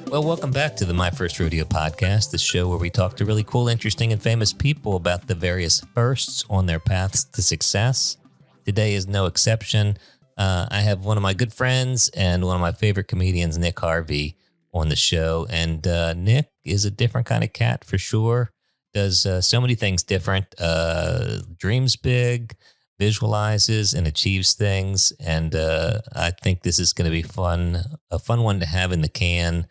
Well, welcome back to the My First Rodeo podcast, the show where we talk to really cool, interesting, and famous people about the various firsts on their paths to success. Today is no exception. I have one of my good friends and one of my favorite comedians, Nick Harvey, on the show. And Nick is a different kind of cat for sure. Does so many things different. Dreams big, visualizes and achieves things. And I think this is going to be a fun one to have in the can.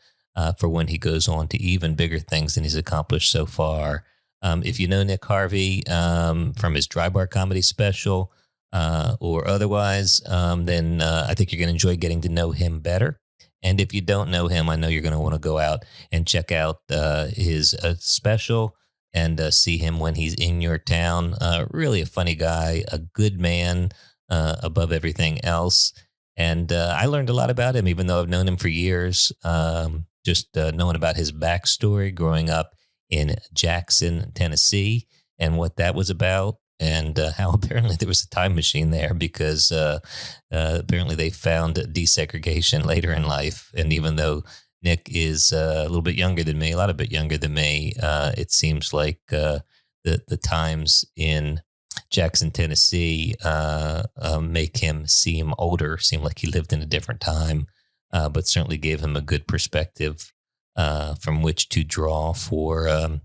For when he goes on to even bigger things than he's accomplished so far. If you know Nick Harvey from his Dry Bar comedy special or otherwise, then I think you're going to enjoy getting to know him better. And if you don't know him, I know you're going to want to go out and check out his special and see him when he's in your town. Really a funny guy, a good man above everything else. And I learned a lot about him, even though I've known him for years. Just knowing about his backstory growing up in Jackson, Tennessee, and what that was about, and how apparently there was a time machine there because apparently they found desegregation later in life. And even though Nick is a little bit younger than me, a lot of bit younger than me, it seems like the times in Jackson, Tennessee make him seem older, seem like he lived in a different time. But certainly gave him a good perspective from which to draw for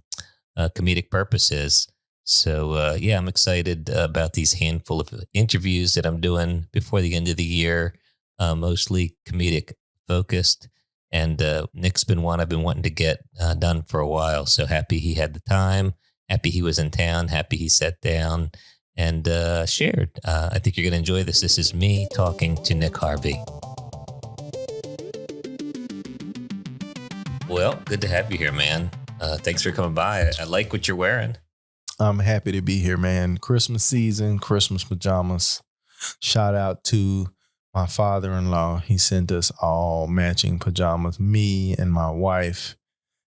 comedic purposes. So, yeah, I'm excited about these handful of interviews that I'm doing before the end of the year, mostly comedic focused. And Nick's been one I've been wanting to get done for a while. So happy he had the time, happy he was in town, happy he sat down and shared. I think you're going to enjoy this. This is me talking to Nick Harvey. Well, good to have you here, man. Thanks for coming by. I like what you're wearing. I'm happy to be here, man. Christmas season, Christmas pajamas. Shout out to my father-in-law. He sent us all matching pajamas, me and my wife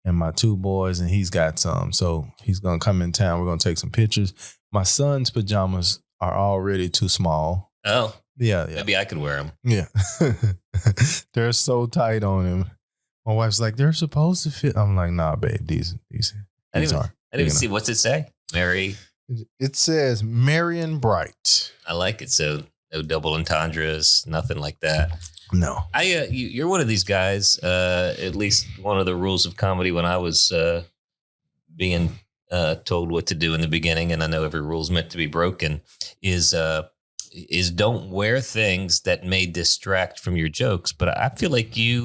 and my two boys, and he's got some. So he's going to come in town. We're going to take some pictures. My son's pajamas are already too small. Oh, yeah. Maybe I could wear them. Yeah. They're so tight on him. My wife's like, they're supposed to fit. I'm like, nah, babe, these I didn't even see. What's it say? Mary? It says Marion Bright. I like it. So no double entendres, nothing like that. No. You're one of these guys, at least one of the rules of comedy when I was being told what to do in the beginning, and I know every rule is meant to be broken, is don't wear things that may distract from your jokes. But I feel like you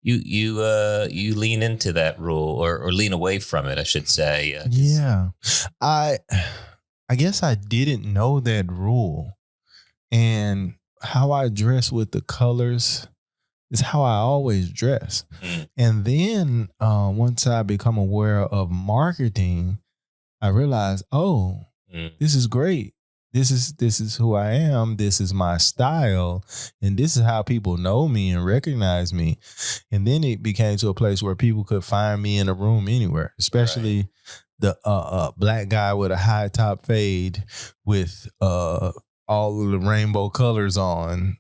lean into that rule or lean away from it, I should say. Yeah. I guess I didn't know that rule, and how I dress with the colors is how I always dress. Mm. And then once I become aware of marketing, I realized, this is great. This is who I am. This is my style. And this is how people know me and recognize me. And then it became to a place where people could find me in a room anywhere, especially the black guy with a high top fade with all of the rainbow colors on.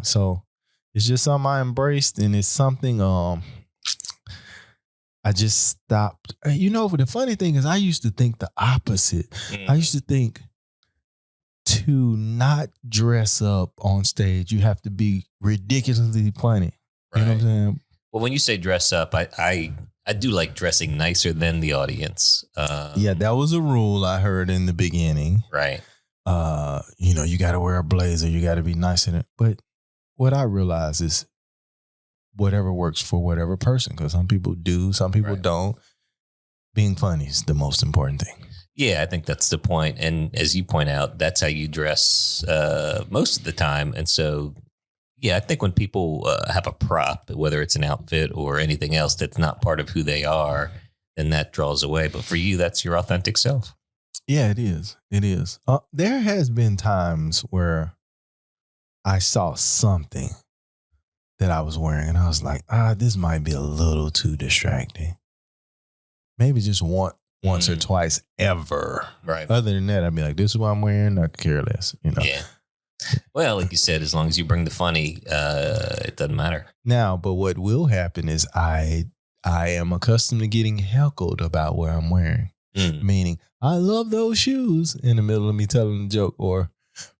So it's just something I embraced, and it's something I just stopped. You know, the funny thing is I used to think the opposite. I used to think, to not dress up on stage, you have to be ridiculously funny. You know what I'm saying? Well, when you say dress up, I do like dressing nicer than the audience. Yeah, that was a rule I heard in the beginning. Right. You got to wear a blazer. You got to be nicer than. But what I realize is whatever works for whatever person, because some people do, some people don't. Being funny is the most important thing. Yeah, I think that's the point. And as you point out, that's how you dress most of the time. And so, yeah, I think when people have a prop, whether it's an outfit or anything else that's not part of who they are, then that draws away. But for you, that's your authentic self. Yeah, it is. It is. There has been times where I saw something that I was wearing and I was like, this might be a little too distracting. Maybe just once or twice ever. Right. Other than that, I'd be like, this is what I'm wearing. I could care less, Yeah. Well, like you said, as long as you bring the funny, it doesn't matter. Now, but what will happen is I am accustomed to getting heckled about what I'm wearing. Meaning, I love those shoes in the middle of me telling a joke, or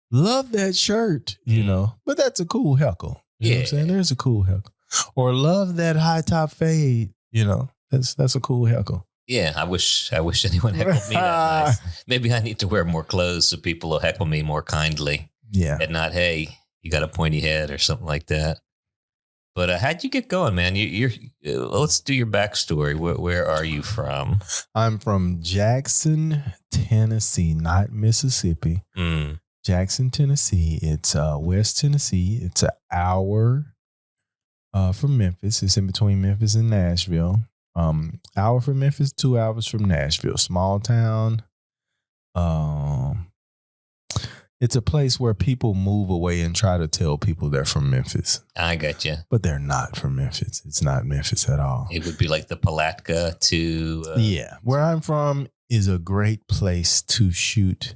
love that shirt, you know. But that's a cool heckle. You know what I'm saying? There's a cool heckle. Or love that high top fade, you know. That's a cool heckle. Yeah, I wish anyone heckled me that nice. Maybe I need to wear more clothes so people will heckle me more kindly. Yeah. And not, hey, you got a pointy head or something like that. But how'd you get going, man? You're let's do your backstory. Where are you from? I'm from Jackson, Tennessee, not Mississippi. Jackson, Tennessee. It's West Tennessee. It's an hour from Memphis. It's in between Memphis and Nashville. Hour from Memphis, 2 hours from Nashville. Small town. It's a place where people move away and try to tell people they're from Memphis. I got you. But they're not from Memphis. It's not Memphis at all. It would be like the Palatka to... yeah. Where I'm from is a great place to shoot.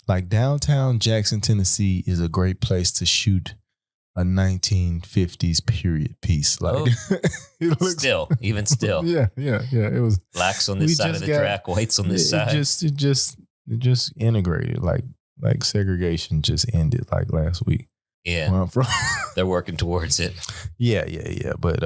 Like downtown Jackson, Tennessee is a great place to shoot a 1950s period piece. Like it looks, even still. Yeah. It was blacks on this side of the track, whites on this side. It just integrated. Like segregation just ended like last week. Yeah. Where I'm from. They're working towards it. Yeah. But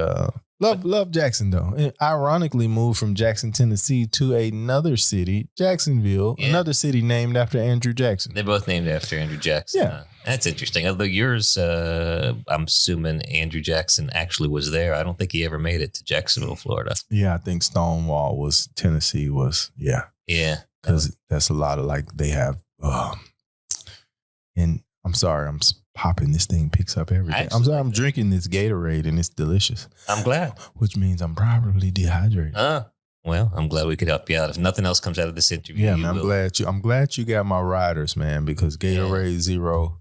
love Jackson though. And ironically moved from Jackson, Tennessee to another city, Jacksonville, another city named after Andrew Jackson. They're both named after Andrew Jackson. Yeah. That's interesting. Although yours, I'm assuming Andrew Jackson actually was there. I don't think he ever made it to Jacksonville, Florida. Yeah, I think Stonewall was Tennessee was, yeah. Yeah. Because that's a lot of like they have and I'm sorry, I'm popping this thing picks up everything. I'm sorry, I'm drinking this Gatorade and it's delicious. I'm glad. Which means I'm probably dehydrated. Well, I'm glad we could help you out. If nothing else comes out of this interview, yeah, man, I'm glad you got my riders, man, because Gatorade Zero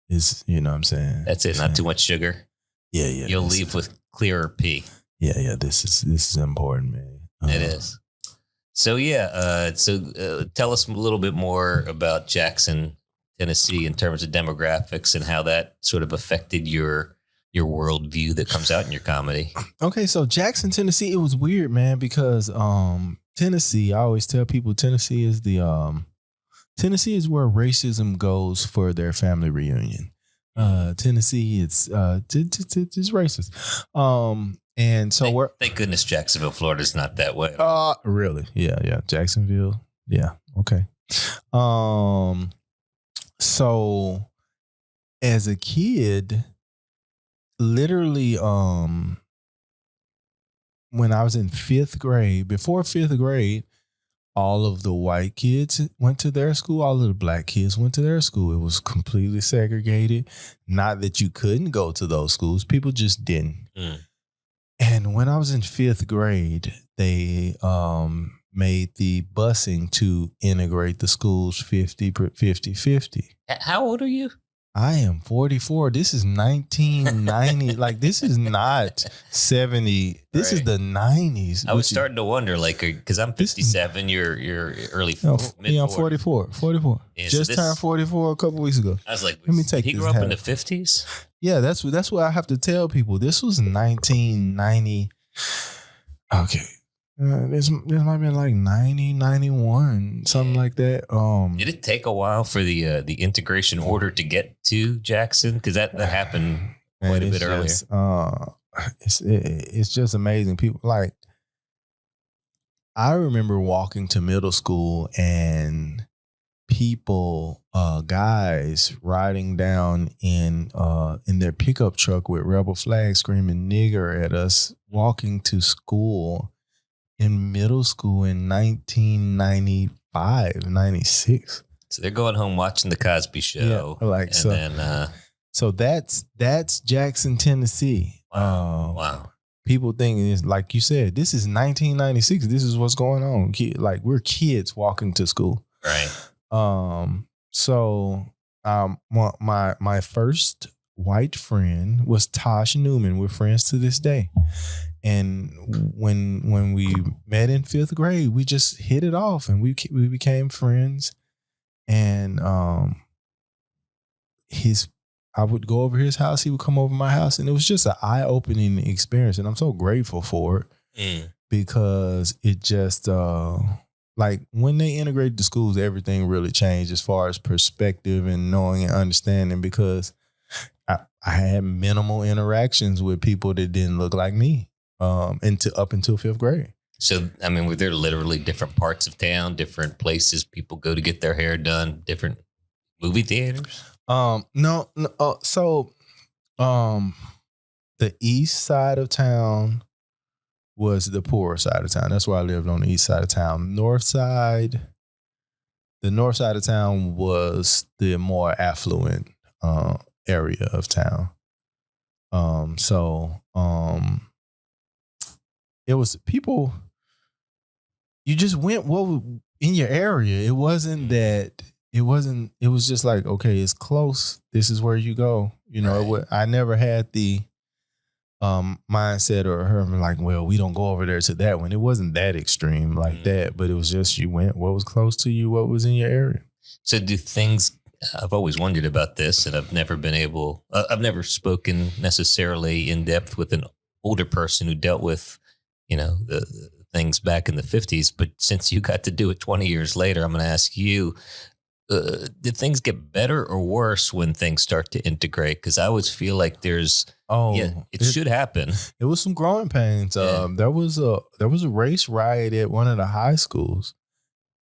is, you know what I'm saying? That's it, not too much sugar. Yeah. You'll leave with clearer pee. Yeah, this is important, man. It is. So tell us a little bit more about Jackson, Tennessee in terms of demographics and how that sort of affected your worldview that comes out in your comedy. Okay, so Jackson, Tennessee, it was weird, man, because Tennessee, I always tell people Tennessee is Tennessee is where racism goes for their family reunion. Tennessee, it's racist. And so thank goodness Jacksonville, Florida's not that way. Really? Yeah. Jacksonville. Yeah. Okay. So as a kid, literally, when I was in fifth grade, before fifth grade, all of the white kids went to their school. All of the black kids went to their school. It was completely segregated. Not that you couldn't go to those schools. People just didn't. And when I was in fifth grade, they made the busing to integrate the schools 50-50. How old are you? I am 44. This is 1990. Like, this is not 70. This is the 90s. I was starting to wonder, like, because I'm 57, you're early mid. Yeah, I'm 44. Yeah, just turned 44 a couple weeks ago. I was like, let me take he this grew up in the 50s? Yeah, that's what I have to tell people. This was 1990. Okay. This might have been like 90, 91, something like that. Did it take a while for the integration order to get to Jackson? Because that happened quite a bit earlier. It's just amazing. People, like, I remember walking to middle school and people, guys riding down in their pickup truck with rebel flags screaming nigger at us, walking to school in middle school in 1995, 96. So they're going home watching the Cosby Show. Yeah, so that's Jackson, Tennessee. Wow. People think it's like you said, this is 1996. This is what's going on. Like, we're kids walking to school. Right. So my first white friend was Tosh Newman. We're friends to this day. And when we met in fifth grade, we just hit it off and we became friends. And I would go over his house, he would come over my house, and it was just an eye-opening experience, and I'm so grateful for it because it just like when they integrated the schools, everything really changed as far as perspective and knowing and understanding because I had minimal interactions with people that didn't look like me up until fifth grade. So, I mean, were there literally different parts of town, different places people go to get their hair done, different movie theaters? No. So, the east side of town was the poorer side of town. That's where I lived, on the east side of town. The north side of town was the more affluent area of town. It was people. You just went in your area. It wasn't that. It was just like, okay, it's close. This is where you go. You know, Right. I never had the mindset or her like, well, we don't go over there to that one. It wasn't that extreme like that, but it was just you went what was close to you, what was in your area. So do things, I've always wondered about this, and I've never spoken necessarily in depth with an older person who dealt with, the things back in the 50s. But since you got to do it 20 years later, I'm going to ask you, did things get better or worse when things start to integrate? Because I always feel like it should happen. It was some growing pains. Yeah. There was a race riot at one of the high schools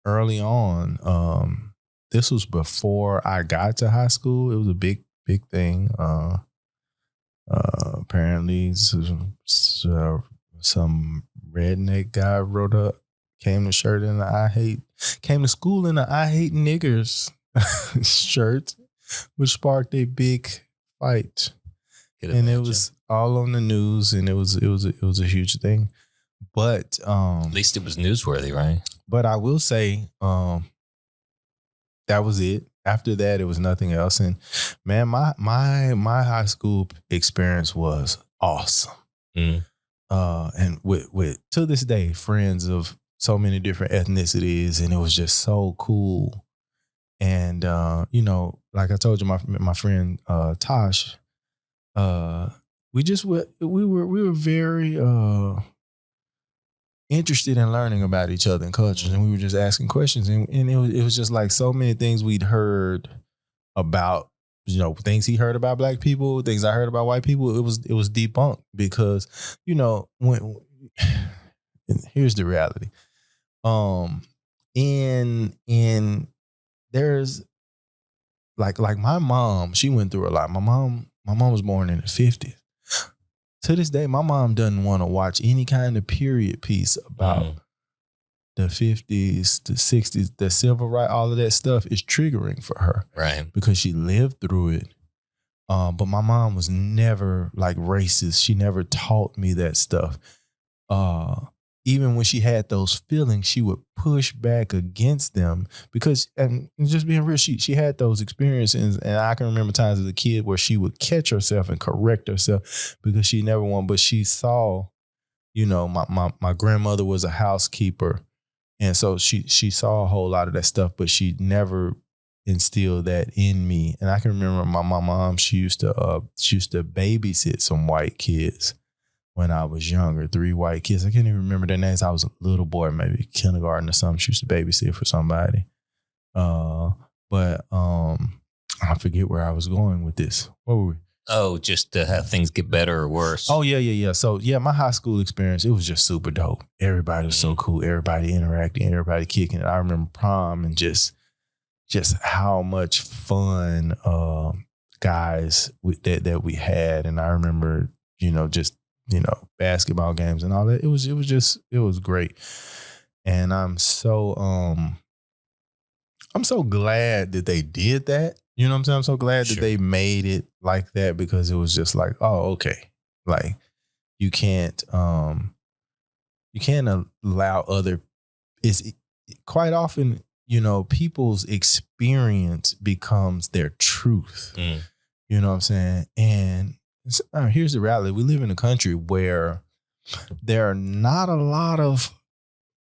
early on. This was before I got to high school. It was a big thing. Apparently, some redneck guy wrote up, came to school in the I hate niggers shirt, which sparked a big fight. And it was all on the news, and it was a huge thing. But at least it was newsworthy, right? But I will say, that was it. After that, it was nothing else. And man, my high school experience was awesome. And with to this day, friends of so many different ethnicities, and it was just so cool. And like I told you, my friend Tosh, we were very interested in learning about each other and cultures, and we were just asking questions, and it was just like so many things we'd heard about, things he heard about black people, things I heard about white people. It was debunked because when here's the reality. In there's like my mom, she went through a lot. My mom was born in the 50s. To this day, my mom doesn't want to watch any kind of period piece about the 50s, the 60s, the civil rights, all of that stuff is triggering for her. Right. Because she lived through it. But my mom was never like racist. She never taught me that stuff. Even when she had those feelings, she would push back against them because, and just being real, she had those experiences. And I can remember times as a kid where she would catch herself and correct herself because she never won. But she saw, my grandmother was a housekeeper. And so she saw a whole lot of that stuff, but she never instilled that in me. And I can remember my mom, she used to babysit some white kids when I was younger, 3 white kids. I can't even remember their names. I was a little boy, maybe kindergarten or something. She used to babysit for somebody. But I forget where I was going with this. What were we? Oh, just to have things get better or worse. Oh, yeah. So, my high school experience, it was just super dope. Everybody was so cool. Everybody interacting, everybody kicking it. I remember prom and just how much fun guys that we had. And I remember, basketball games and all that. It was great. And I'm so glad that they did that. You know what I'm saying? I'm so glad that they made it like that because it was just like, oh, okay. Like you can't allow it's quite often, people's experience becomes their truth. You know what I'm saying? And here's the reality. We live in a country where there are not a lot of,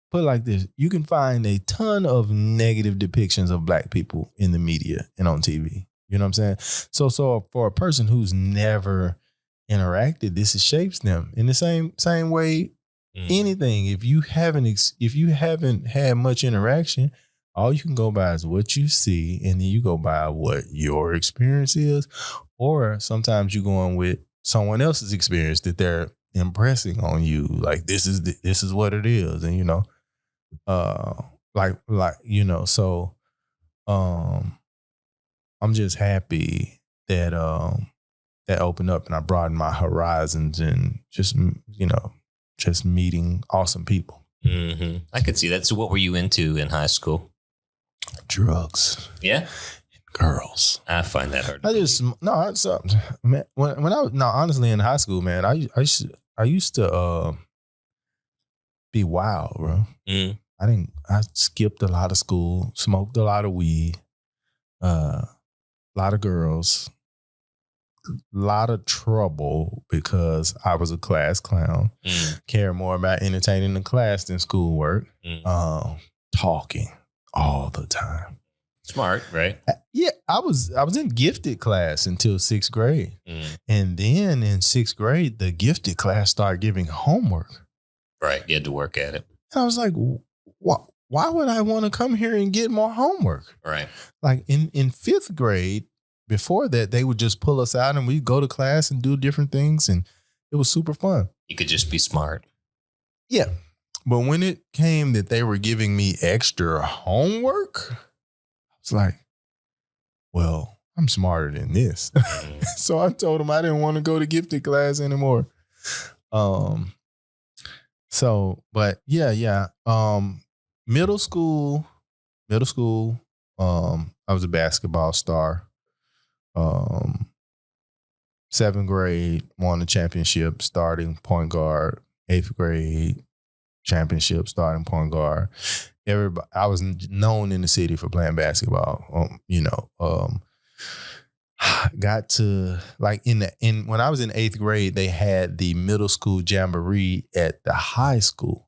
put it like this, you can find a ton of negative depictions of black people in the media and on TV. You know what I'm saying? So for a person who's never interacted, this shapes them in the same way. Anything, if you haven't had much interaction, all you can go by is what you see, and then you go by what your experience is, or sometimes you're going with someone else's experience that they're impressing on you. Like this is what it is, and so I'm just happy that that opened up and I broadened my horizons and just meeting awesome people. Mm-hmm. I could see that. So what were you into in high school? Drugs. Yeah. Girls. I find that hard. Honestly, in high school, man, I used to be wild, bro. I skipped a lot of school, smoked a lot of weed, a lot of girls, a lot of trouble because I was a class clown. Cared more about entertaining the class than schoolwork. Talking all the time. Smart, right? Yeah, I was in gifted class until 6th grade. And then in 6th grade, the gifted class started giving homework. Right, you had to work at it. And I was like, why would I want to come here and get more homework? Right. Like in 5th grade, before that, they would just pull us out and we'd go to class and do different things. And it was super fun. You could just be smart. Yeah. But when it came that they were giving me extra homework, I was like, well, I'm smarter than this. So I told them I didn't want to go to gifted class anymore. Middle school, I was a basketball star. 7th grade, won the championship starting point guard. 8th grade, championship starting point guard. I was known in the city for playing basketball. Got to when I was in 8th grade, they had the middle school jamboree at the high school,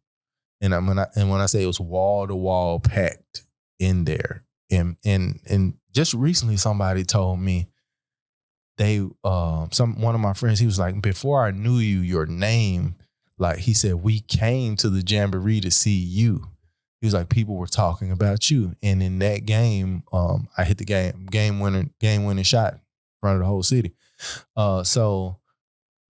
and when I say it was wall to wall packed in there, and just recently somebody told me one of my friends, he was like, before I knew your name, like he said, we came to the jamboree to see you. He was like, people were talking about you. And in that game, I hit the game winning shot in front of the whole city. So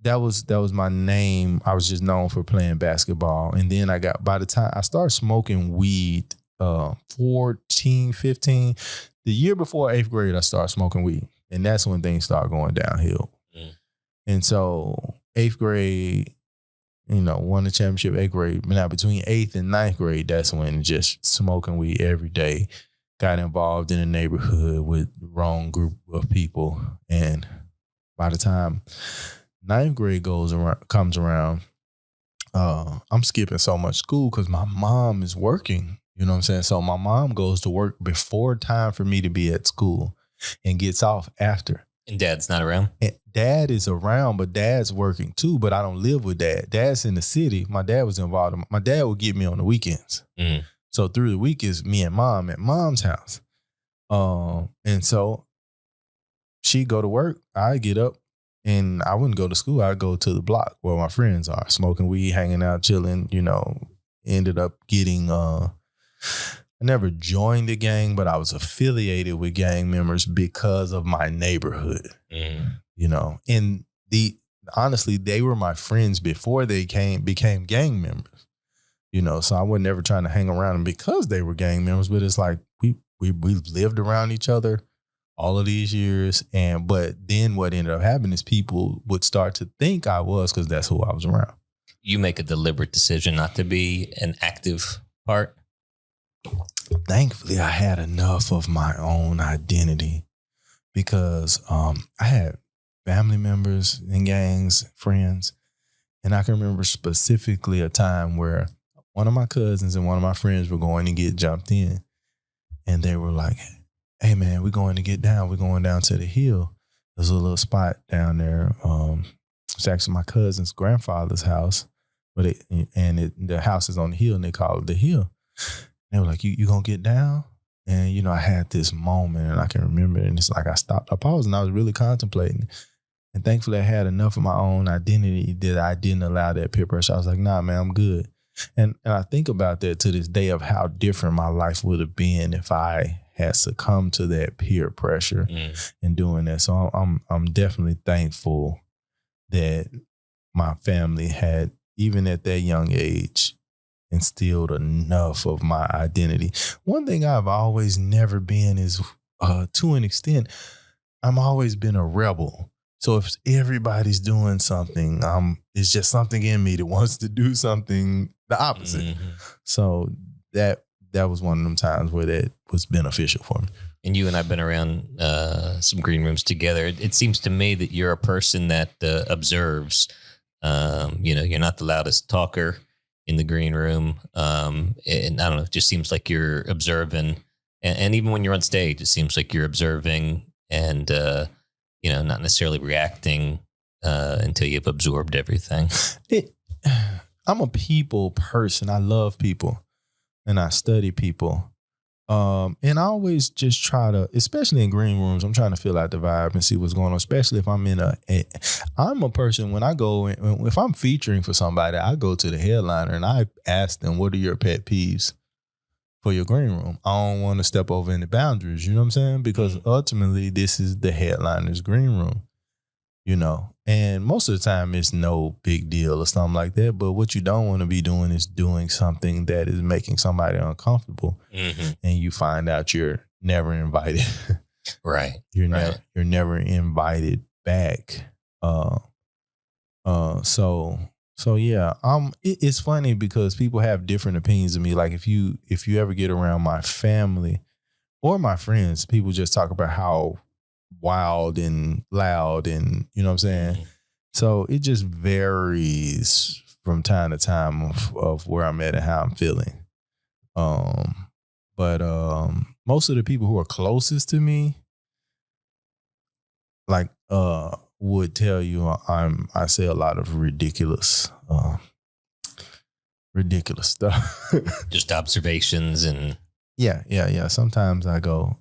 that was my name. I was just known for playing basketball. And then by the time I started smoking weed, 14, 15, the year before 8th grade, I started smoking weed. And that's when things started going downhill. And so 8th grade, won the championship 8th grade. But now between 8th and 9th grade, that's when just smoking weed every day. Got involved in a neighborhood with the wrong group of people. And by the time 9th grade comes around, I'm skipping so much school because my mom is working. You know what I'm saying? So my mom goes to work before time for me to be at school and gets off after. And dad's not around? And dad is around, but dad's working too, but I don't live with dad. Dad's in the city. My dad was involved. My dad would get me on the weekends. So through the week is me and mom at mom's house. And so she go to work. I get up and I wouldn't go to school. I'd go to the block where my friends are, smoking weed, hanging out, chilling, ended up getting, I never joined the gang, but I was affiliated with gang members because of my neighborhood, and honestly, they were my friends before they became gang members, so I wasn't ever trying to hang around them because they were gang members, but it's like, we lived around each other all of these years. But then what ended up happening is people would start to think I was, because that's who I was around. You make a deliberate decision not to be an active part? Thankfully, I had enough of my own identity because I had family members in gangs, friends, and I can remember specifically a time where one of my cousins and one of my friends were going to get jumped in, and they were like, "Hey, man, we're going to get down. We're going down to the hill. There's a little spot down there. It's actually my cousin's grandfather's house, but the house is on the hill, and they call it the hill." They were like, you gonna get down? And, I had this moment and I can remember it. And it's like I stopped, I paused and I was really contemplating. And thankfully I had enough of my own identity that I didn't allow that peer pressure. I was like, nah, man, I'm good. And I think about that to this day of how different my life would have been if I had succumbed to that peer pressure and doing that. So I'm definitely thankful that my family had, even at that young age, instilled enough of my identity. One thing I've always never been is, to an extent, I'm always been a rebel. So if everybody's doing something, it's just something in me that wants to do something the opposite. Mm-hmm. So that was one of them times where that was beneficial for me. And you and I've been around some green rooms together. It seems to me that you're a person that observes. You're not the loudest talker in the green room. And I don't know, it just seems like you're observing. And even when you're on stage, it seems like you're observing and, not necessarily reacting until you've absorbed everything. I'm a people person. I love people and I study people. And I always just try to, especially in green rooms, I'm trying to feel out the vibe and see what's going on, especially if I'm I'm a person when I go, if I'm featuring for somebody, I go to the headliner and I ask them, what are your pet peeves for your green room? I don't want to step over any boundaries, you know what I'm saying? Because ultimately this is the headliner's green room, and most of the time it's no big deal or something like that. But what you don't want to be doing is doing something that is making somebody uncomfortable, and you find out you're never invited. Right. You're never invited back. So yeah, it's funny because people have different opinions of me. Like if you ever get around my family or my friends, people just talk about how wild and loud and you know what I'm saying? Mm-hmm. So it just varies from time to time of where I'm at and how I'm feeling. But most of the people who are closest to me, like would tell you I say a lot of ridiculous stuff. Just observations and yeah. Sometimes I go,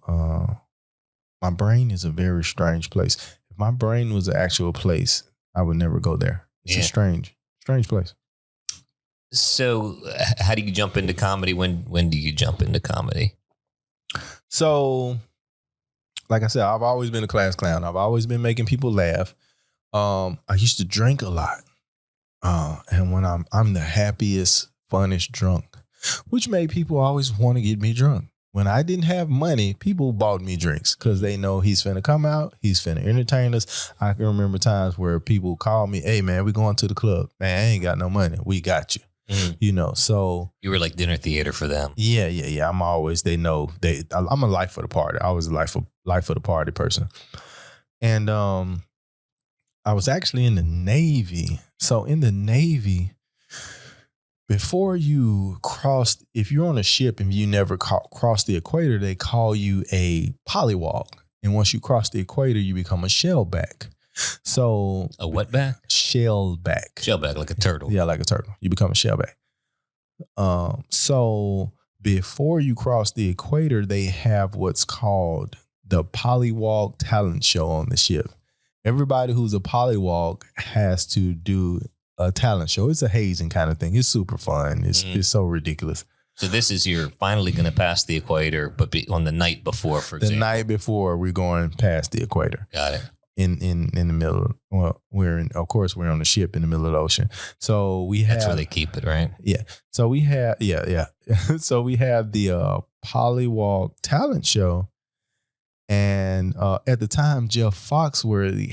my brain is a very strange place. If my brain was an actual place, I would never go there. It's a strange place. So how do you jump into comedy? When do you jump into comedy? So, like I said, I've always been a class clown. I've always been making people laugh. I used to drink a lot. And when I'm the happiest, funnest drunk, which made people always want to get me drunk. When I didn't have money, people bought me drinks because they know he's finna come out. He's finna entertain us. I can remember times where people called me, hey, man, we going to the club. Man, I ain't got no money. We got you. So. You were like dinner theater for them. Yeah. I'm always, I'm a life for the party. I was a life for the party person. And I was actually in the Navy. So in the Navy, before you if you're on a ship and you never cross the equator, they call you a polywog. And once you cross the equator, you become a shellback. So a what back? Shellback. Shellback, like a turtle. Yeah, like a turtle. You become a shellback. So before you cross the equator, they have what's called the polywog talent show on the ship. Everybody who's a polywog has to do a talent show. It's a hazing kind of thing. It's super fun. It's so ridiculous. So this is you're finally going to pass the equator, but on the night before, for example. The night before, we're going past the equator. Got it. In the middle. Well, we're on the ship in the middle of the ocean. So we have. That's where they keep it, right? Yeah. So we have. Yeah. So we have the polywog talent show. And at the time, Jeff Foxworthy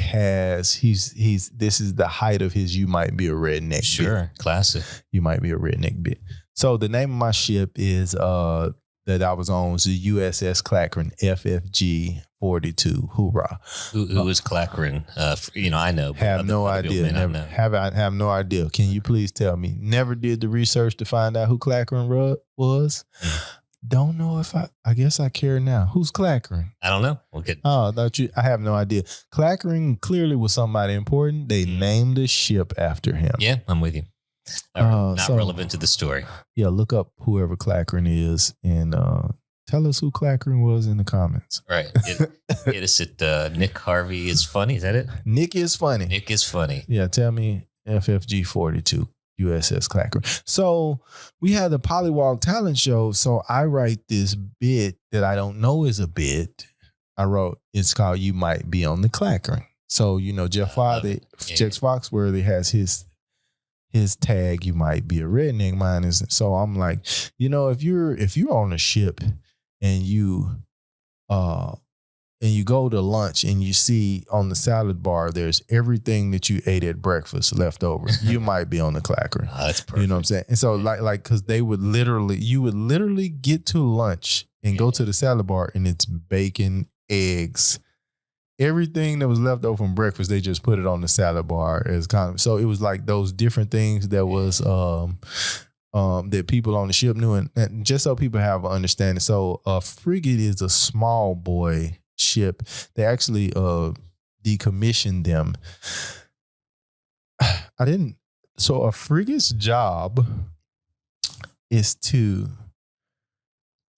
this is the height of his You Might Be a Redneck bit. Sure, classic. You Might Be a Redneck bit. So the name of my ship is that I was on was the USS Clackrin FFG 42. Hoorah. Who is Clackrin? I know. Have no idea. Have no idea. Can you please tell me? Never did the research to find out who Clackrin was. Don't know if I guess I care now. Who's Clackrin? I don't know. I have no idea. Clackrin clearly was somebody important. They named a ship after him. Yeah, I'm with you. Not relevant to the story. Yeah, look up whoever Clackrin is and Tell us who Clackering was in the comments. Right. Hit us at Nick Harvey is funny. Is that it? Nick is funny. Nick is funny. Yeah, tell me FFG 42 USS Clackering. So we had the Polywalk talent show. So I write this bit that I don't know is a bit. I wrote, it's called You Might Be on the Clackering. So, Jeff Foxworthy has his tag, You Might Be a Redneck. Mine isn't. So I'm like, if you're on a ship and you go to lunch and you see on the salad bar there's everything that you ate at breakfast left over, you might be on the Clackering. Oh, that's perfect. You know what I'm saying? And so like because you would literally get to lunch and go to the salad bar and it's bacon, eggs, everything that was left over from breakfast, they just put it on the salad bar as kind of. So it was like those different things that was that people on the ship knew, and just so people have an understanding. So a frigate is a small boy ship. They actually decommissioned them. So a frigate's job is to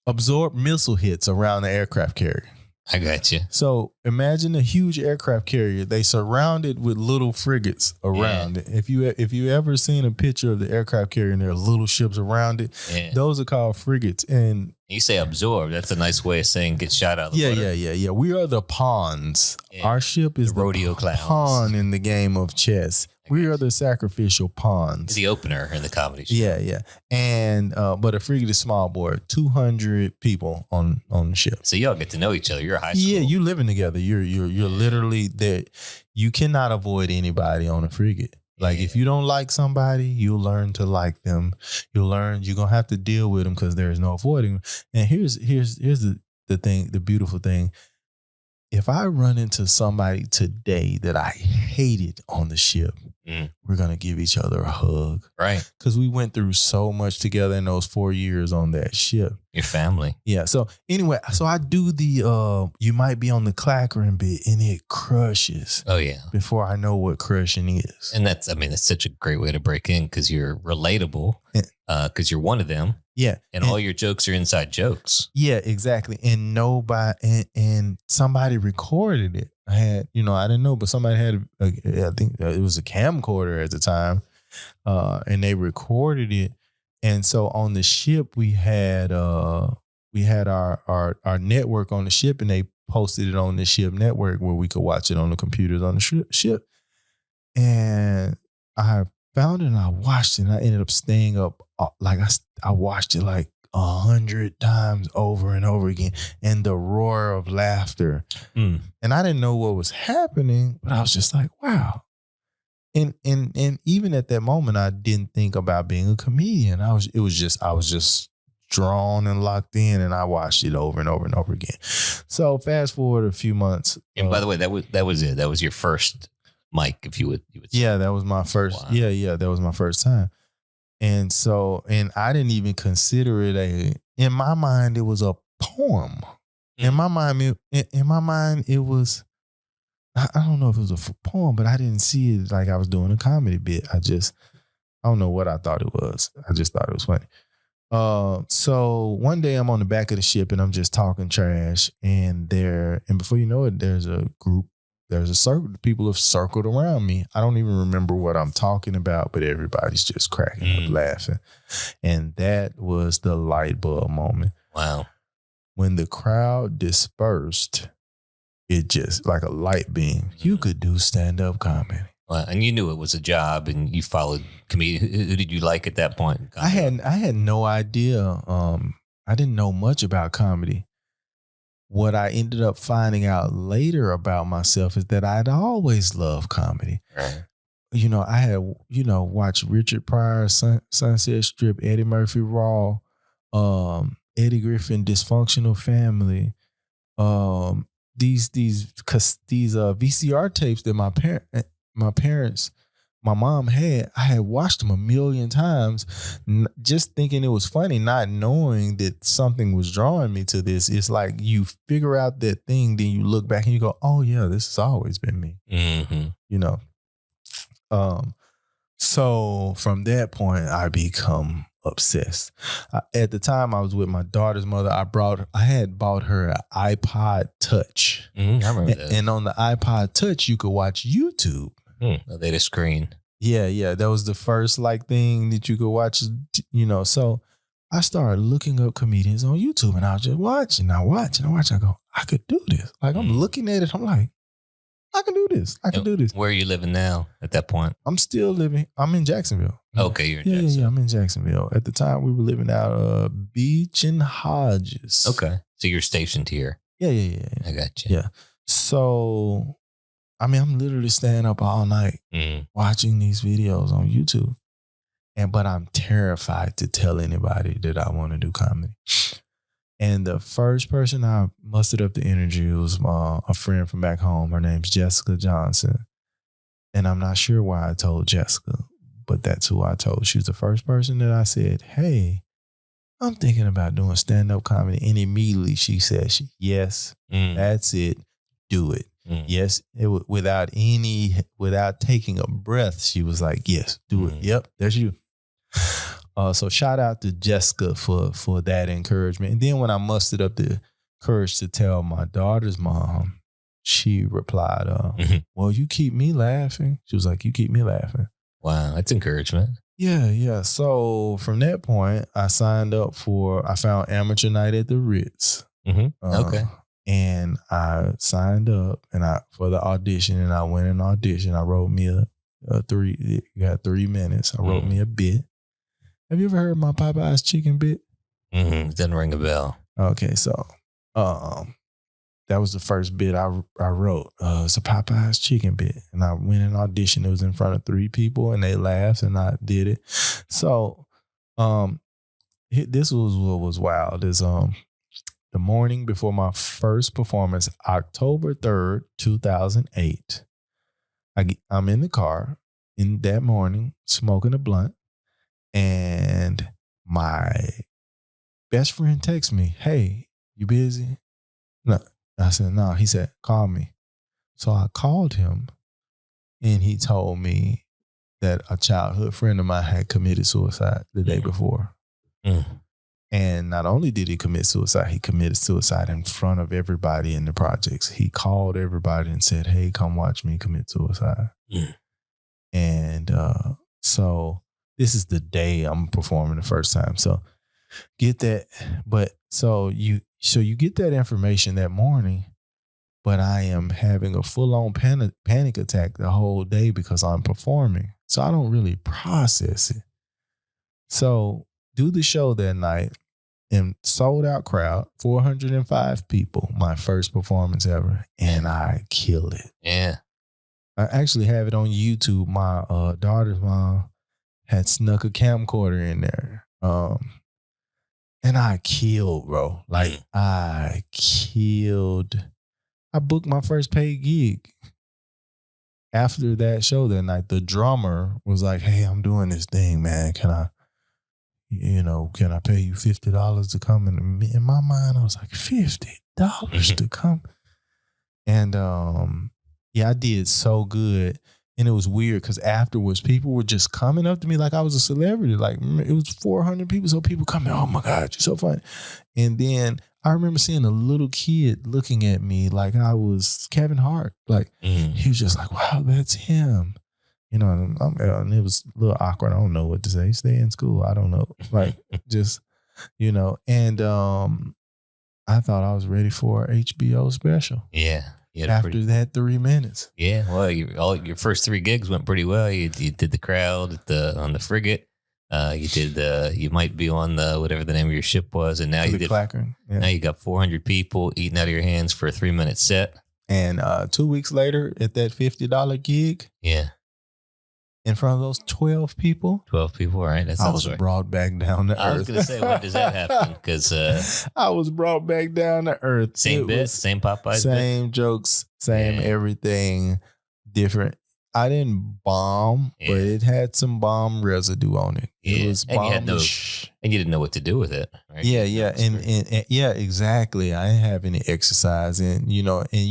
absorb missile hits around the aircraft carrier. I got you. So imagine a huge aircraft carrier. They surround it with little frigates around it. If you ever seen a picture of the aircraft carrier and there are little ships around it, those are called frigates. And you say absorb. That's a nice way of saying get shot out of the water. Yeah. We are the pawns. Yeah. Our ship is the rodeo pawn in the game of chess. We are the sacrificial pawns. The opener in the comedy show. Yeah. And but a frigate is small board, 200 people on the ship. So y'all get to know each other. You're high school. Yeah, you living together. You're literally there. You cannot avoid anybody on a frigate. Like if you don't like somebody, you'll learn to like them. You're gonna have to deal with them because there is no avoiding them. And here's the thing, the beautiful thing. If I run into somebody today that I hated on the ship, we're going to give each other a hug. Right. Because we went through so much together in those 4 years on that ship. Your family. Yeah. So anyway, I do the You Might Be on the Clackering bit and it crushes. Oh, yeah. Before I know what crushing is. And that's such a great way to break in because you're relatable because you're one of them. Yeah. And all your jokes are inside jokes. Yeah, exactly. And and somebody recorded it. I didn't know, but somebody had, I think it was a camcorder at the time, and they recorded it. And so on the ship, we had our network on the ship, and they posted it on the ship network where we could watch it on the computers on the ship. And I found it and I watched it, and I ended up staying up. I watched it like 100 times over and over again, and the roar of laughter. And I didn't know what was happening, but I was just like, wow. And even at that moment, I didn't think about being a comedian. I was just drawn and locked in, and I watched it over and over and over again. So fast forward a few months. And by the way, that was it. That was your first mic, if you would say. Yeah, that was my first. Wow. Yeah, that was my first time. And so, and I didn't even consider it in my mind, it was a poem. In my mind, it was, I don't know if it was a poem, but I didn't see it like I was doing a comedy bit. I don't know what I thought it was. I just thought it was funny. So one day I'm on the back of the ship and I'm just talking trash, and before you know it, there's a circle. People have circled around me. I don't even remember what I'm talking about, but everybody's just cracking up laughing. And that was the light bulb moment. Wow. When the crowd dispersed, it just like a light beam. You could do stand-up comedy. Well, and you knew it was a job, and you followed comedy. Who did you like at that point? I had no idea. I didn't know much about comedy. What I ended up finding out later about myself is that I'd always loved comedy. Right. I had, watched Richard Pryor, Sunset Strip, Eddie Murphy Raw, Eddie Griffin, Dysfunctional Family, these VCR tapes that my mom had. I had watched them a million times, just thinking it was funny, not knowing that something was drawing me to this. It's like you figure out that thing, then you look back and you go, oh yeah, this has always been me. Mm-hmm. So from that point, I become obsessed. At the time, I was with my daughter's mother. I had bought her an iPod Touch. I remember that. And on the iPod Touch, you could watch YouTube. Oh, they had a screen. Yeah. That was the first thing that you could watch, So I started looking up comedians on YouTube, and I was just watching. I go, I could do this. I'm looking at it. I'm like, I can do this. I can do this. Where are you living now at that point? I'm still living. I'm in Jacksonville. Okay, you're in Jacksonville. Yeah, I'm in Jacksonville. At the time, we were living out Beach and Hodges. Okay. So you're stationed here. Yeah. I got you. Yeah. So, I'm literally staying up all night watching these videos on YouTube. But I'm terrified to tell anybody that I want to do comedy. And the first person I mustered up the energy was a friend from back home. Her name's Jessica Johnson. And I'm not sure why I told Jessica, but that's who I told. She was the first person that I said, hey, I'm thinking about doing stand-up comedy. And immediately she said, yes, that's it. Do it. Yes. Without taking a breath, she was like, yes, do it. Yep, that's you. So shout out to Jessica for that encouragement. And then when I mustered up the courage to tell my daughter's mom, she replied, well, you keep me laughing. She was like, you keep me laughing. Wow, that's encouragement. Yeah. So from that point, I found Amateur Night at the Ritz. Okay. And I signed up for the audition, and I went and auditioned. I wrote me you got 3 minutes. I wrote me a bit. Have you ever heard my Popeye's chicken bit? Doesn't ring a bell. Okay, so that was the first bit I wrote. It's a Popeye's chicken bit. And I went and auditioned. It was in front of 3 people, and they laughed, and I did it. So this was what was wild. Is the morning before my first performance, October 3rd, 2008, I'm in the car in that morning smoking a blunt, and my best friend texts me, hey, you busy? No. I said, no. He said, call me. So I called him, and he told me that a childhood friend of mine had committed suicide the day before. And not only did he commit suicide, he committed suicide in front of everybody in the projects. He called everybody and said, hey, come watch me commit suicide. And so this is the day I'm performing the first time. So get that. But so you get that information that morning, but I am having a full-on panic attack the whole day because I'm performing. So I don't really process it. So do the show that night, and sold out crowd, 405 people, my first performance ever, and I killed it. Yeah. I actually have it on YouTube. My daughter's mom had snuck a camcorder in there. And I killed, bro. I killed. I booked my first paid gig. After that show that night, the drummer was like, hey, I'm doing this thing, man. Can I pay you $50 to come? And in my mind, I was like, $50 to come? And I did so good. And it was weird because afterwards, people were just coming up to me like I was a celebrity. Like, it was 400 people. So people coming, oh my God, you're so funny. And then I remember seeing a little kid looking at me like I was Kevin Hart. Like, he was just like, wow, that's him. And it was a little awkward. I don't know what to say. Stay in school. I don't know. Like, just, and I thought I was ready for an HBO special. Yeah. After that 3 minutes. Yeah. Well, your first 3 gigs went pretty well. You did the crowd on the frigate. You might be on the, whatever the name of your ship was. And now now you got 400 people eating out of your hands for a 3-minute set. And 2 weeks later at that $50 gig. Yeah. In front of those 12 people. 12 people, right? I was brought back down to earth. I was going to say, when does that happen? Because I was brought back down to earth. Same bit, same Popeyes same bit? Jokes, same everything, different. I didn't bomb, but it had some bomb residue on it. Yeah. It was bomb. And you didn't know what to do with it. Right? Yeah. And yeah, exactly. I didn't have any exercise. And when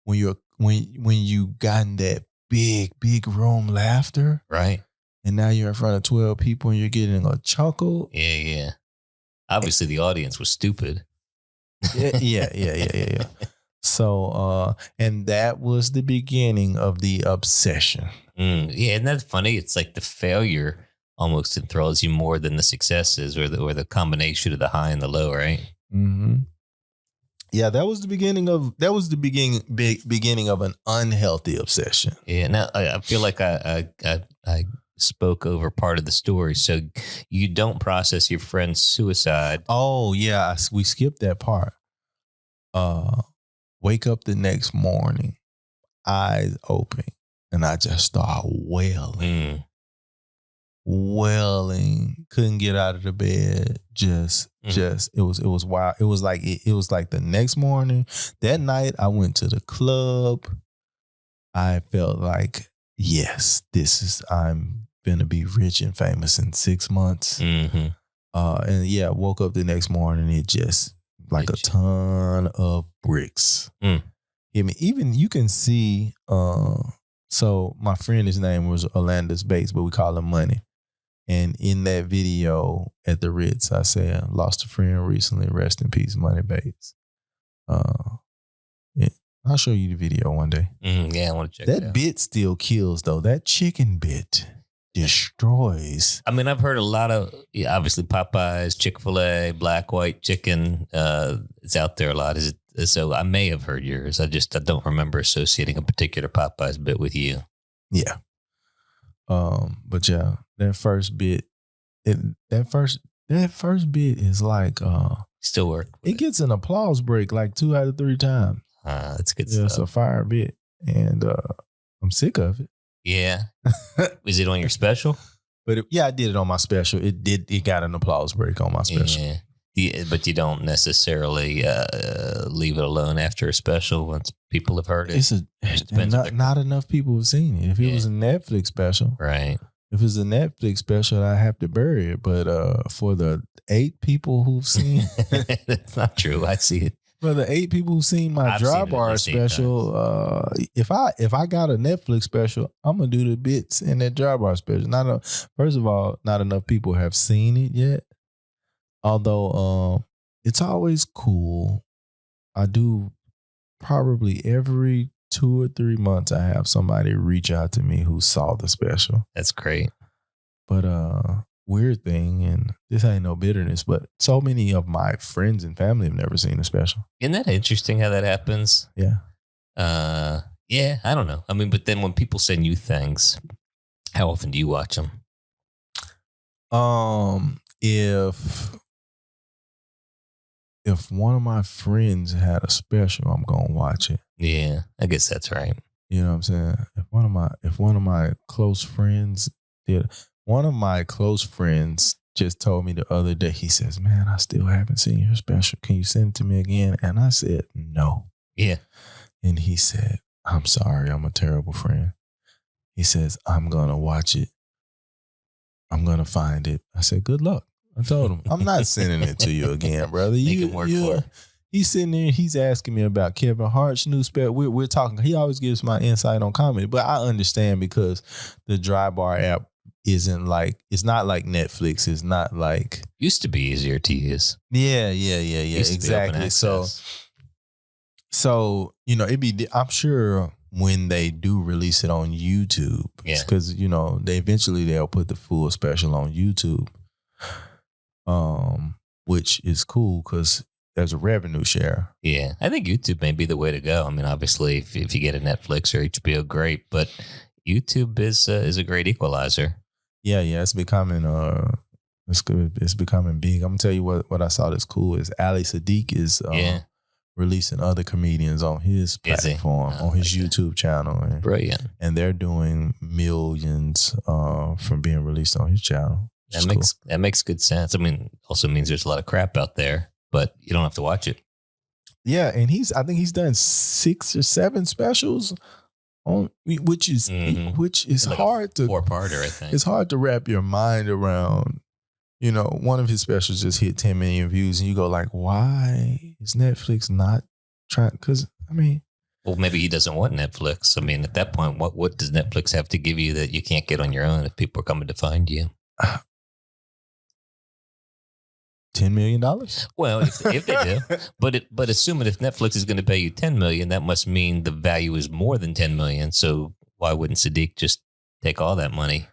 you gotten that big room laughter, right? and now you're in front of 12 people and you're getting a chuckle. Yeah. Obviously, the audience was stupid. Yeah. So, and that was the beginning of the obsession. Yeah, isn't that funny? It's like the failure almost enthralls you more than the successes, or the combination of the high and the low, right? Mm-hmm. Yeah, that was the beginning of an unhealthy obsession. Yeah. Now I feel like I spoke over part of the story. So you don't process your friend's suicide. Oh yeah, we skipped that part. Wake up the next morning, eyes open, and I just start wailing. Couldn't get out of the bed. Just it was wild. It was like the next morning. That night I went to the club. I felt like, yes, I'm gonna be rich and famous in 6 months. Mm-hmm. And yeah, woke up the next morning. It just like a ton of bricks. Hit me. Even you can see. So my friend, his name was Orlando Bates, but we call him Money. And in that video at the Ritz, I said, lost a friend recently. Rest in peace, Money Bates. I'll show you the video one day. Yeah, I want to check it out. That bit still kills, though. That chicken bit destroys. I mean, I've heard a lot of, obviously, Popeyes, Chick-fil-A, black, white chicken. It's out there a lot. Is it? So I may have heard yours. I don't remember associating a particular Popeyes bit with you. Yeah. But yeah, that first bit, that first bit is like still work. It gets an applause break like 2 out of 3 times. That's good stuff. It's a fire bit, and I'm sick of it. Yeah. Is it on your special? But I did it on my special. It got an applause break on my special. Yeah, but you don't necessarily leave it alone after a special once people have heard it. Not enough people have seen it. If it was a Netflix special, right? If it's a Netflix special, I have to bury it. But for the 8 people who've seen, that's not true. I see it. For the 8 people who've seen my Dry Bar special, if I got a Netflix special, I'm gonna do the bits in that Dry Bar special. First of all, not enough people have seen it yet. Although it's always cool. I do probably every 2 or 3 months I have somebody reach out to me who saw the special. That's great. But weird thing, and this ain't no bitterness, but so many of my friends and family have never seen the special. Isn't that interesting how that happens? Yeah. Yeah, I don't know. I mean, but then when people send you things, how often do you watch them? If one of my friends had a special, I'm gonna watch it. Yeah, I guess that's right. You know what I'm saying? If one of my close friends did, one of my close friends just told me the other day, he says, "Man, I still haven't seen your special. Can you send it to me again?" And I said, "No." Yeah. And he said, "I'm sorry, I'm a terrible friend." He says, "I'm gonna watch it. I'm gonna find it." I said, "Good luck." I told him, "I'm not sending it to you again, brother. Make him work for it." He's sitting there, he's asking me about Kevin Hart's new special. We're talking, he always gives my insight on comedy, but I understand because the Dry Bar app isn't like, it's not like Netflix. It's not like. Used to be easier to use. Yeah. Exactly. So, I'm sure when they do release it on YouTube, because, they'll put the full special on YouTube. Which is cool because there's a revenue share. Yeah, I think YouTube may be the way to go. I mean, obviously, if you get a Netflix or HBO, great, but YouTube is a great equalizer. Yeah, it's becoming it's good. It's becoming big. I'm gonna tell you what I saw that's cool is Ali Sadiq is releasing other comedians on his platform, on his YouTube channel. And, brilliant. And they're doing millions from being released on his channel. That makes good sense. I mean, also means there's a lot of crap out there, but you don't have to watch it. Yeah, and I think he's done 6 or 7 specials on, which is like hard to 4-parter, I think. It's hard to wrap your mind around. One of his specials just hit 10 million views, and you go like, why is Netflix not trying? Because I mean, Well, maybe he doesn't want Netflix. I mean, at that point, what does Netflix have to give you that you can't get on your own if people are coming to find you? $10 million? Well, if they do, but assuming if Netflix is going to pay you $10 million, that must mean the value is more than $10 million. So why wouldn't Sadiq just take all that money?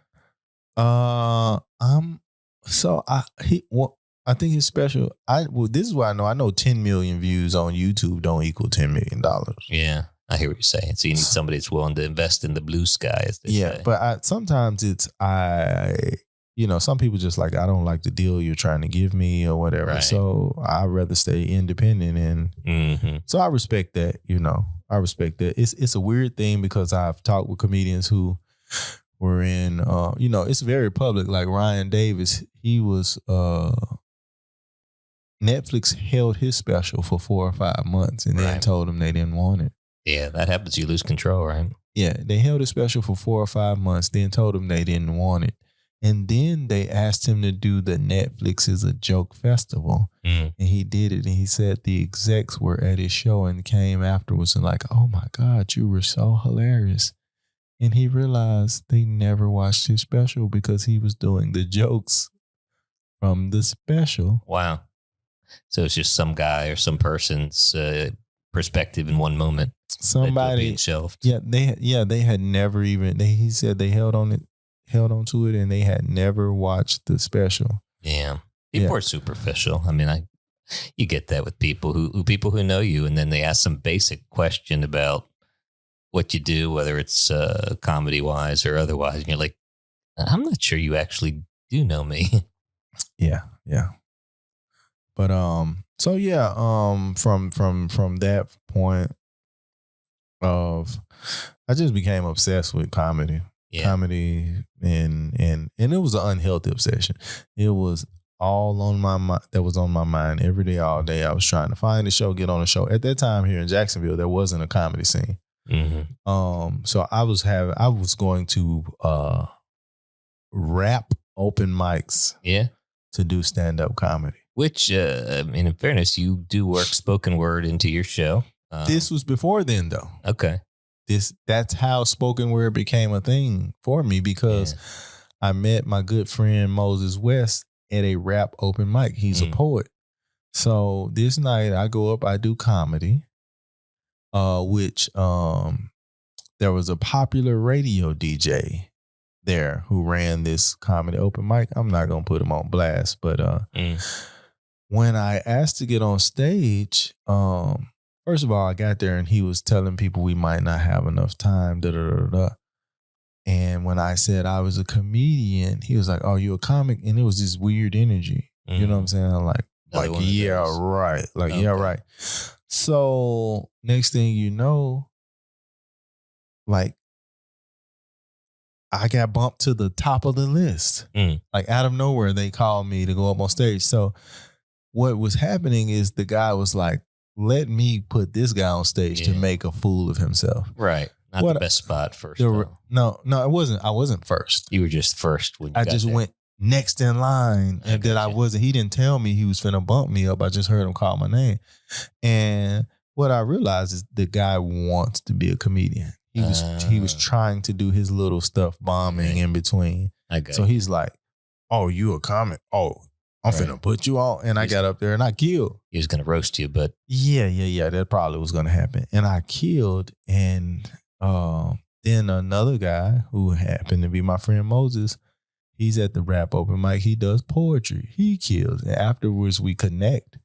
I think it's special. This is why I know 10 million views on YouTube don't equal $10 million. Yeah, I hear what you're saying. So you need somebody that's willing to invest in the blue sky, as they say. But sometimes some people just like, I don't like the deal you're trying to give me or whatever. Right. So I'd rather stay independent. And so I respect that, I respect that. It's a weird thing because I've talked with comedians who were in, it's very public. Like Ryan Davis, he was, Netflix held his special for 4 or 5 months and then told him they didn't want it. Yeah, that happens. You lose control, right? Yeah, they held his special for 4 or 5 months, then told him they didn't want it. And then they asked him to do the Netflix is a Joke Festival. And he did it. And he said the execs were at his show and came afterwards and like, oh my God, you were so hilarious. And he realized they never watched his special because he was doing the jokes from the special. Wow. So it's just some guy or some person's perspective in one moment. Somebody being shelved. They had never even. He said they held on to it, and they had never watched the special. Yeah, people are superficial. I mean, you get that with people who know you, and then they ask some basic question about what you do, whether it's comedy wise or otherwise, and you're like, I'm not sure you actually do know me. Yeah. But from that point of, I just became obsessed with comedy. Yeah. Comedy and it was an unhealthy obsession. It was all on my mind. That was on my mind every day, all day. I was trying to find a show, get on a show. At that time here in Jacksonville, there wasn't a comedy scene. So I was going to rap open mics. Yeah. To do stand-up comedy. Which, in fairness, you do work spoken word into your show. This was before then, though. Okay. That's how spoken word became a thing for me because I met my good friend Moses West at a rap open mic. He's a poet. So this night I go up, I do comedy, which there was a popular radio DJ there who ran this comedy open mic. I'm not going to put him on blast, but when I asked to get on stage, first of all, I got there and he was telling people we might not have enough time, And when I said I was a comedian, he was like, oh, you a comic? And it was this weird energy. You know what I'm saying? Like, yeah, right. Like, yeah, right. So next thing you know, like, I got bumped to the top of the list. Like out of nowhere, they called me to go up on stage. So what was happening is the guy was like, let me put this guy on stage to make a fool of himself. Right. Not the best spot first. No, it wasn't. I wasn't first. You were just first. When I just went next in line and that I wasn't. He didn't tell me he was finna bump me up. I just heard him call my name. And what I realized is the guy wants to be a comedian. He was trying to do his little stuff, bombing in between. So he's like, "Oh, you a comic? Oh, I'm finna put you on." And I got up there and I killed. He was gonna roast you, but yeah, that probably was gonna happen. And I killed. And then another guy who happened to be my friend Moses, he's at the rap open mic. He does poetry. He kills. And afterwards we connect,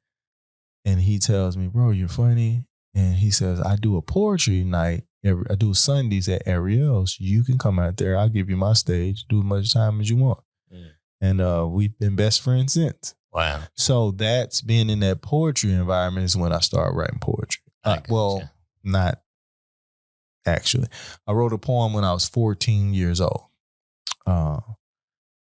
and he tells me, "Bro, you're funny." And he says, "I do a poetry night. I do Sundays at Ariel's. You can come out there. I'll give you my stage. Do as much time as you want." And we've been best friends since. Wow. So that's been in that poetry environment is when I started writing poetry. Well, not actually. I wrote a poem when I was 14 years old.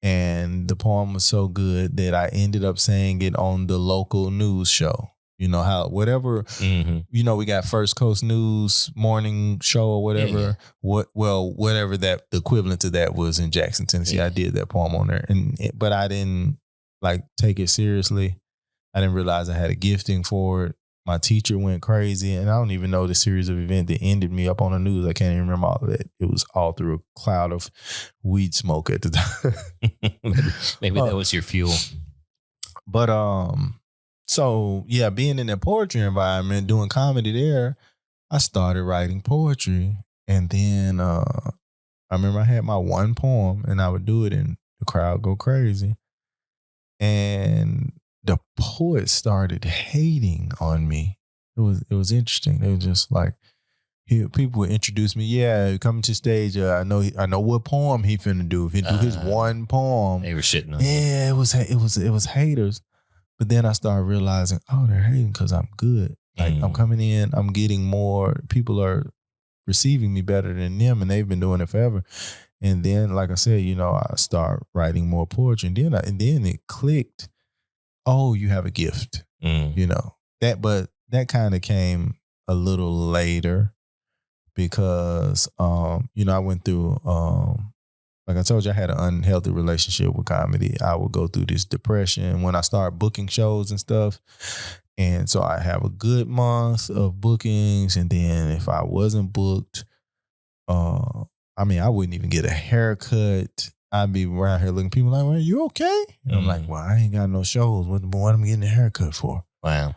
And the poem was so good that I ended up saying it on the local news show. You know how whatever we got First Coast News morning show or whatever. Whatever that the equivalent to that was in Jackson, Tennessee. I did that poem on there, but I didn't like take it seriously. I didn't realize I had a gifting for it. My teacher went crazy, and I don't even know the series of events that ended me up on the news. I can't even remember all of it. It was all through a cloud of weed smoke at the time. Maybe that was your fuel. But so yeah, being in that poetry environment, doing comedy there, I started writing poetry, and then I remember I had my one poem, and I would do it, and the crowd go crazy, and the poets started hating on me. It was interesting. They were just like, people would introduce me. Yeah, coming to stage. I know what poem he finna do. If he do his one poem, they were shitting on you. Yeah, it was haters. But then I started realizing, oh, they're hating because I'm good. Like I'm coming in, I'm getting more. People are receiving me better than them, and they've been doing it forever. And then, like I said, I start writing more poetry, and then it clicked. Oh, you have a gift, but that kind of came a little later because, I went through, like I told you, I had an unhealthy relationship with comedy. I would go through this depression when I started booking shows and stuff. And so I have a good month of bookings. And then if I wasn't booked, I wouldn't even get a haircut. I'd be around here looking, people like, well, you okay? And I'm like, well, I ain't got no shows. What am I getting a haircut for? Wow.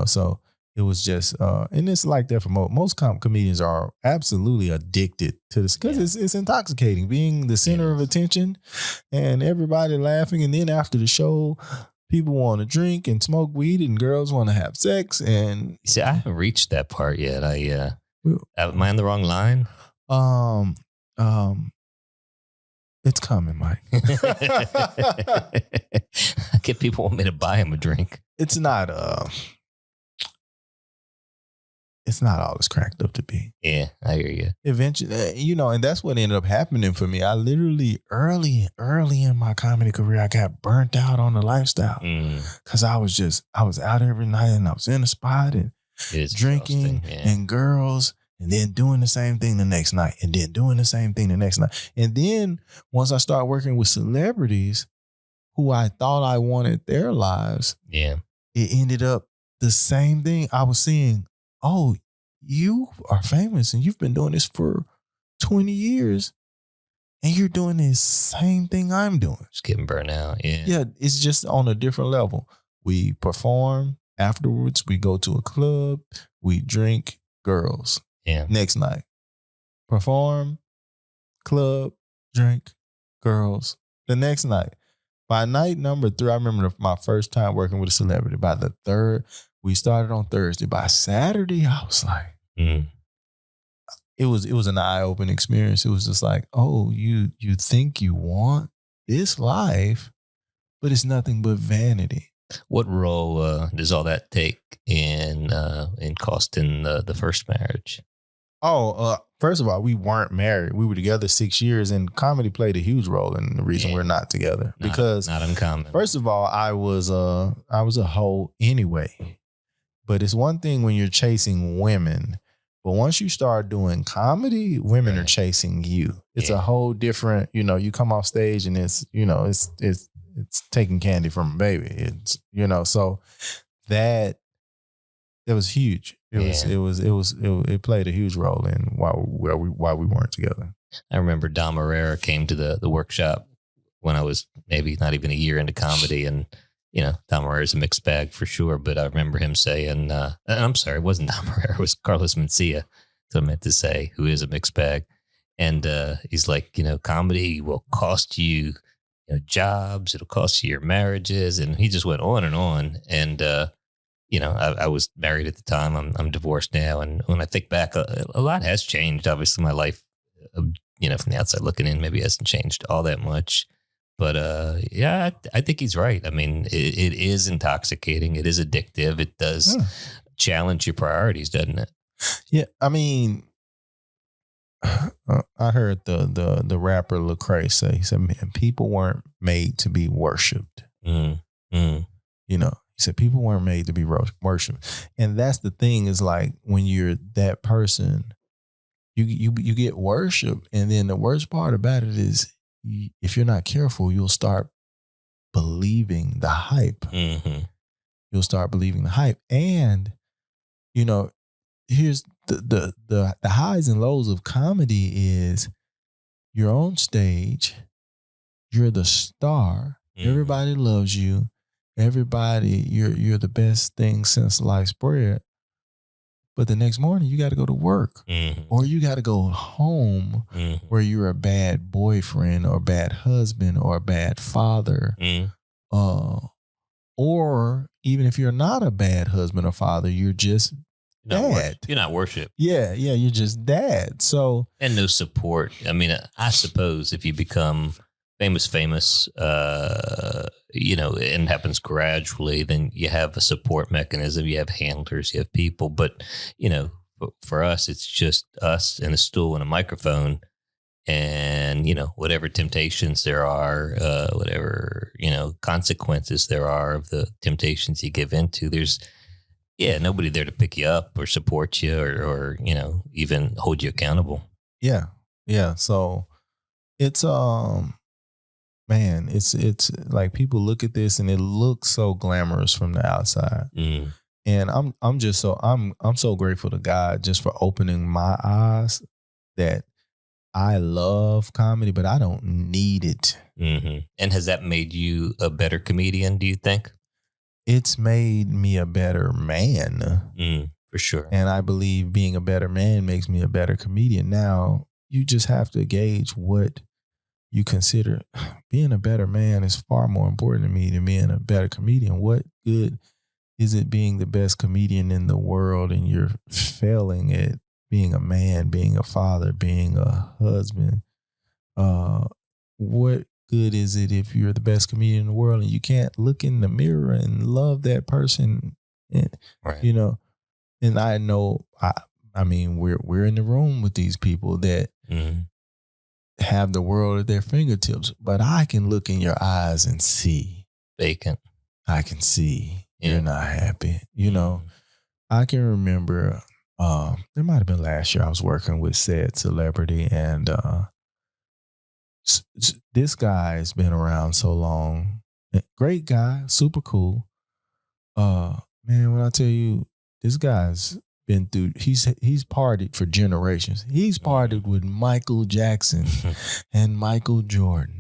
So it was just, and it's like that for most comedians are absolutely addicted to this because it's intoxicating, being the center of attention and everybody laughing. And then after the show, people want to drink and smoke weed and girls want to have sex. And see, I haven't reached that part yet. Am I on the wrong line? It's coming, Mike. I get people want me to buy him a drink. It's not all it's cracked up to be. Yeah, I hear you. Eventually, and that's what ended up happening for me. I literally early in my comedy career, I got burnt out on the lifestyle because I was out every night and I was in a spot and drinking and girls. And then doing the same thing the next night. And then doing the same thing the next night. And then once I started working with celebrities who I thought I wanted their lives, it ended up the same thing. I was seeing, oh, you are famous and you've been doing this for 20 years. And you're doing the same thing I'm doing. Just getting burnt out. Yeah. Yeah, it's just on a different level. We perform. Afterwards, we go to a club. We drink girls. Yeah. Next night, perform, club, drink, girls. The next night, by night number 3, I remember my first time working with a celebrity. By the 3rd, we started on Thursday. By Saturday, I was like, it was an eye-opening experience. It was just like, oh, you think you want this life, but it's nothing but vanity. What role does all that take in costing the first marriage? Oh, first of all, we weren't married. We were together 6 years, and comedy played a huge role in the reason we're not together. Because not uncommon. First of all, I was a hoe anyway. But it's one thing when you're chasing women, but once you start doing comedy, women are chasing you. It's a whole different. You come off stage and it's taking candy from a baby. It's so that. It was huge. It played a huge role in why we weren't together. I remember Dom Herrera came to the workshop when I was maybe not even a year into comedy, and Dom Herrera's a mixed bag for sure. But I remember him saying, and I'm sorry, it wasn't Dom Herrera, it was Carlos Mencia. So I meant to say, who is a mixed bag, and he's like, comedy will cost you, jobs, it'll cost you your marriages, and he just went on and on, and. I was married at the time. I'm divorced now. And when I think back, a lot has changed. Obviously, my life, from the outside looking in, maybe hasn't changed all that much. But I think he's right. I mean, it is intoxicating. It is addictive. It does challenge your priorities, doesn't it? Yeah. I mean, I heard the rapper Lecrae say, he said, man, people weren't made to be worshipped. He said people weren't made to be worshipped. And that's the thing is like when you're that person, you get worship. And then the worst part about it is if you're not careful, you'll start believing the hype. You'll start believing the hype. And you know, here's the highs and lows of comedy is you're on stage, you're the star, everybody loves you, everybody, you're the best thing since sliced bread. But the next morning you got to go to work, or you got to go home where you're a bad boyfriend or bad husband or a bad father. Or even if you're not a bad husband or father, you're just dad. You're not worship. Yeah, you're just dad. So and no support. I mean, I suppose if you become famous, and it happens gradually, then you have a support mechanism. You have handlers, you have people. But for us, it's just us and a stool and a microphone. And, whatever temptations there are, whatever, consequences there are of the temptations you give into, there's, nobody there to pick you up or support you or even hold you accountable. Yeah. Yeah. So it's, man, it's like people look at this and it looks so glamorous from the outside. And I'm so grateful to God just for opening my eyes that I love comedy, but I don't need it. And has that made you a better comedian, do you think? It's made me a better man. For sure. And I believe being a better man makes me a better comedian. Now, you just have to gauge what you consider. Being a better man is far more important to me than being a better comedian. What good is it being the best comedian in the world and you're failing at being a man, being a father, being a husband? What good is it if you're the best comedian in the world and you can't look in the mirror and love that person? And, right. And I know, I mean, we're in the room with these people that have the world at their fingertips, but I can look in your eyes and see. Vacant. I can see you're not happy. I can remember, there might have been last year I was working with said celebrity, and this guy's been around so long. Great guy, super cool. Man, when I tell you, this guy's been through, he's partied for generations. He's partied with Michael Jackson and Michael Jordan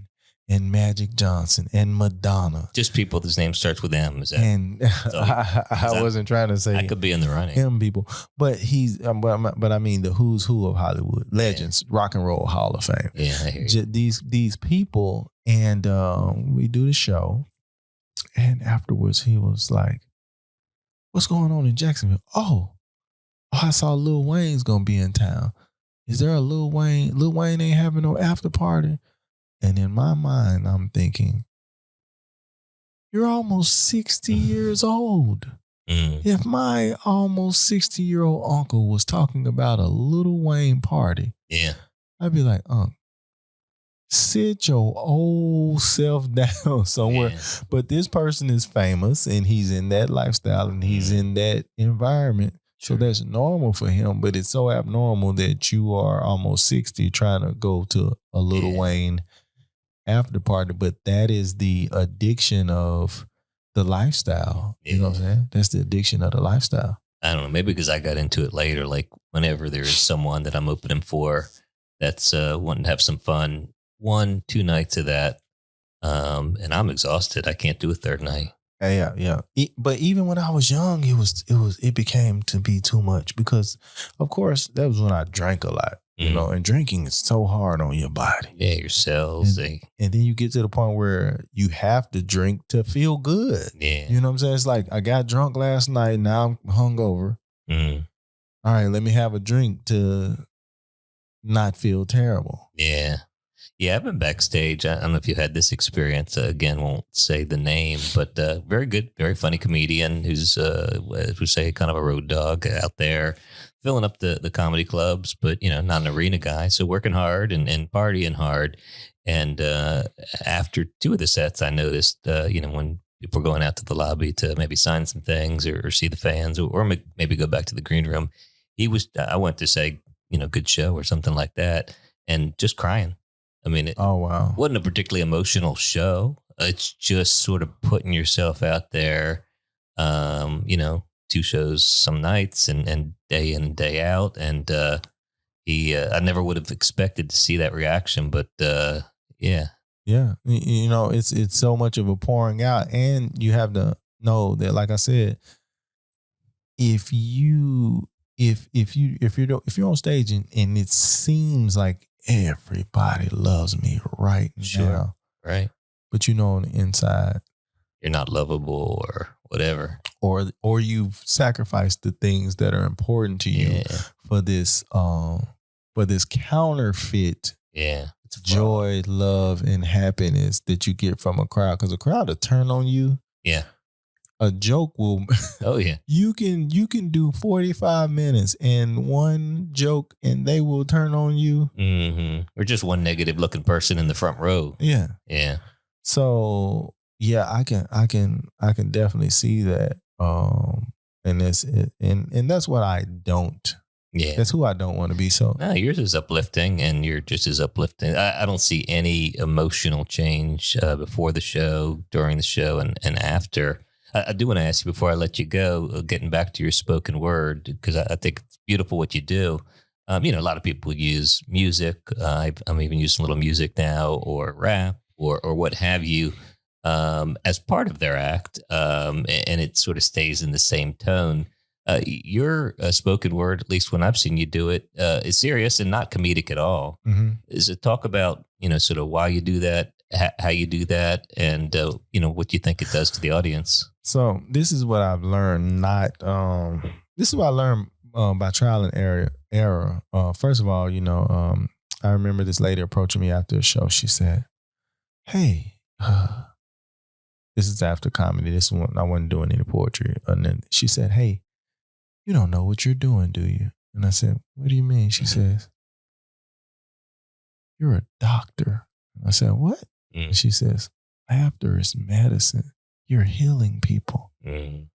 and Magic Johnson and Madonna. Just people whose name starts with M. Is that? And I wasn't trying to say I could be in the running. M people, but he's but I mean the who's who of Hollywood legends, Rock and Roll Hall of Fame. Yeah, I hear you. These people, and we do the show, and afterwards he was like, "What's going on in Jacksonville?" Oh, I saw Lil Wayne's gonna be in town. Is there a Lil Wayne? Lil Wayne ain't having no after party. And in my mind, I'm thinking, you're almost 60 years old. If my almost 60-year-old uncle was talking about a Lil Wayne party, I'd be like, sit your old self down somewhere. Yeah. But this person is famous and he's in that lifestyle and he's in that environment. So that's normal for him, but it's so abnormal that you are almost 60 trying to go to a Lil Wayne after party. But that is the addiction of the lifestyle. You know what I'm saying? That's the addiction of the lifestyle. I don't know. Maybe because I got into it later. Like whenever there is someone that I'm opening for that's wanting to have some fun, 1-2 nights of that, and I'm exhausted. I can't do a third night. Yeah. But even when I was young, it became to be too much because, of course, that was when I drank a lot. You know, and drinking is so hard on your body. Yeah, your cells. And then you get to the point where you have to drink to feel good. Yeah. You know what I'm saying? It's like, I got drunk last night. Now I'm hungover. All right, let me have a drink to not feel terrible. Yeah. Yeah, I've been backstage. I don't know if you had this experience. Again, won't say the name, but very good, very funny comedian who's, as we say, kind of a road dog out there, filling up the comedy clubs, but, not an arena guy. So working hard and partying hard. And after 2 of the sets, I noticed, when people were going out to the lobby to maybe sign some things or see the fans or maybe go back to the green room, I went to say, good show or something like that, and just crying. I mean, it wasn't a particularly emotional show. It's just sort of putting yourself out there, 2 shows some nights and day in and day out. And I never would have expected to see that reaction, but yeah. Yeah. You know, it's so much of a pouring out, and you have to know that, like I said, if you're on stage and it seems like everybody loves me right Sure. now, Right. but you know on the inside, You're not lovable or whatever. or you've sacrificed the things that are important to you Yeah. for this counterfeit Yeah. It's a fraud. joy, love, and happiness that you get from a crowd, because a crowd will turn on you. Yeah. A joke will. Oh yeah. You can do 45 minutes and one joke, and they will turn on you. Mm-hmm. Or just one negative looking person in the front row. Yeah. Yeah. So yeah, I can definitely see that. And that's it. And that's what I don't. Yeah. That's who I don't want to be. So No, yours is uplifting, and you're just as uplifting. I don't see any emotional change before the show, during the show, and after. I do want to ask you before I let you go, getting back to your spoken word, because I think it's beautiful what you do. A lot of people use music. I'm even using a little music now, or rap, or what have you, as part of their act, and it sort of stays in the same tone. Your spoken word, at least when I've seen you do it, is serious and not comedic at all. mm-hmm. Is it talk about sort of why you do that, how you do that, and what you think it does to the audience? So this is what I've learned. This is what I learned by trial and error. First of all, I remember this lady approaching me after a show. She said, "Hey, this is after comedy. This one I wasn't doing any poetry." And then she said, "Hey, you don't know what you're doing, do you?" And I said, "What do you mean?" She says, "You're a doctor." And I said, "What?" And she says, "Laughter is medicine. You're healing people." And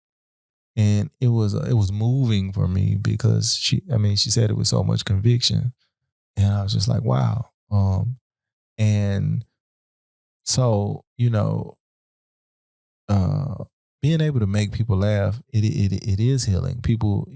it was moving for me, because she said it with so much conviction, and I was just like, wow. And so, being able to make people laugh, it is healing. People,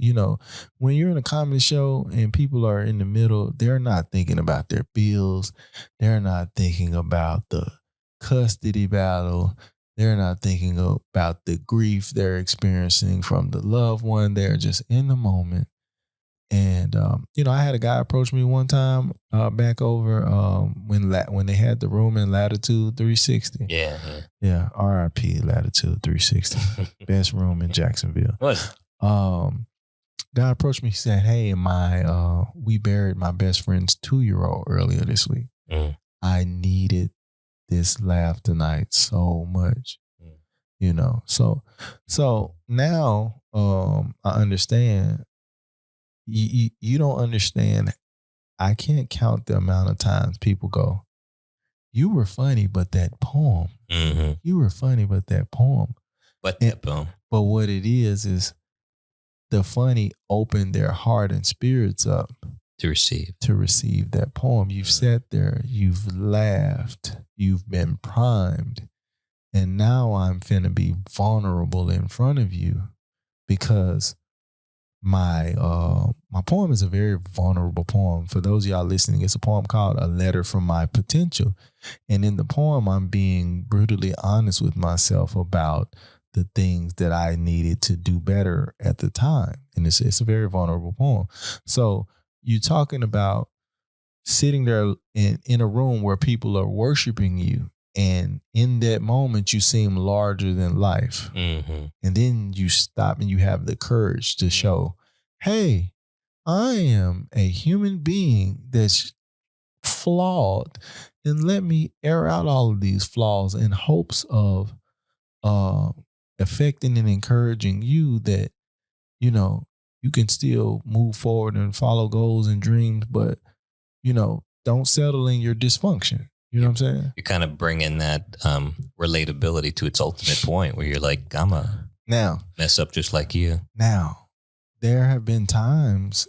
when you're in a comedy show and people are in the middle, they're not thinking about their bills. They're not thinking about the custody battle. They're not thinking about the grief they're experiencing from the loved one. They're just in the moment. And I had a guy approach me one time back over when they had the room in Latitude 360. Yeah. R.I.P. Latitude 360, best room in Jacksonville. What? Guy approached me. He said, "Hey, we buried my best friend's 2-year-old earlier this week. I needed this laugh tonight so much." So now I understand. You don't understand. I can't count the amount of times people go, "You were funny, but that poem." Mm-hmm. You were funny, but that poem. But that poem. But what it is the funny opened their heart and spirits up To receive that poem. You've sat there, you've laughed, you've been primed, and now I'm finna be vulnerable in front of you, because my poem is a very vulnerable poem. For those of y'all listening, it's a poem called "A Letter from My Potential." And in the poem, I'm being brutally honest with myself about the things that I needed to do better at the time. And it's a very vulnerable poem. So you're talking about sitting there in a room where people are worshiping you. And in that moment, you seem larger than life. Mm-hmm. And then you stop and you have the courage to show, "Hey, I am a human being that's flawed. And let me air out all of these flaws in hopes of affecting and encouraging you that, you can still move forward and follow goals and dreams, but, don't settle in your dysfunction." You know what I'm saying? You're kind of bringing that relatability to its ultimate point, where you're like, I'm a mess up just like you. Now, there have been times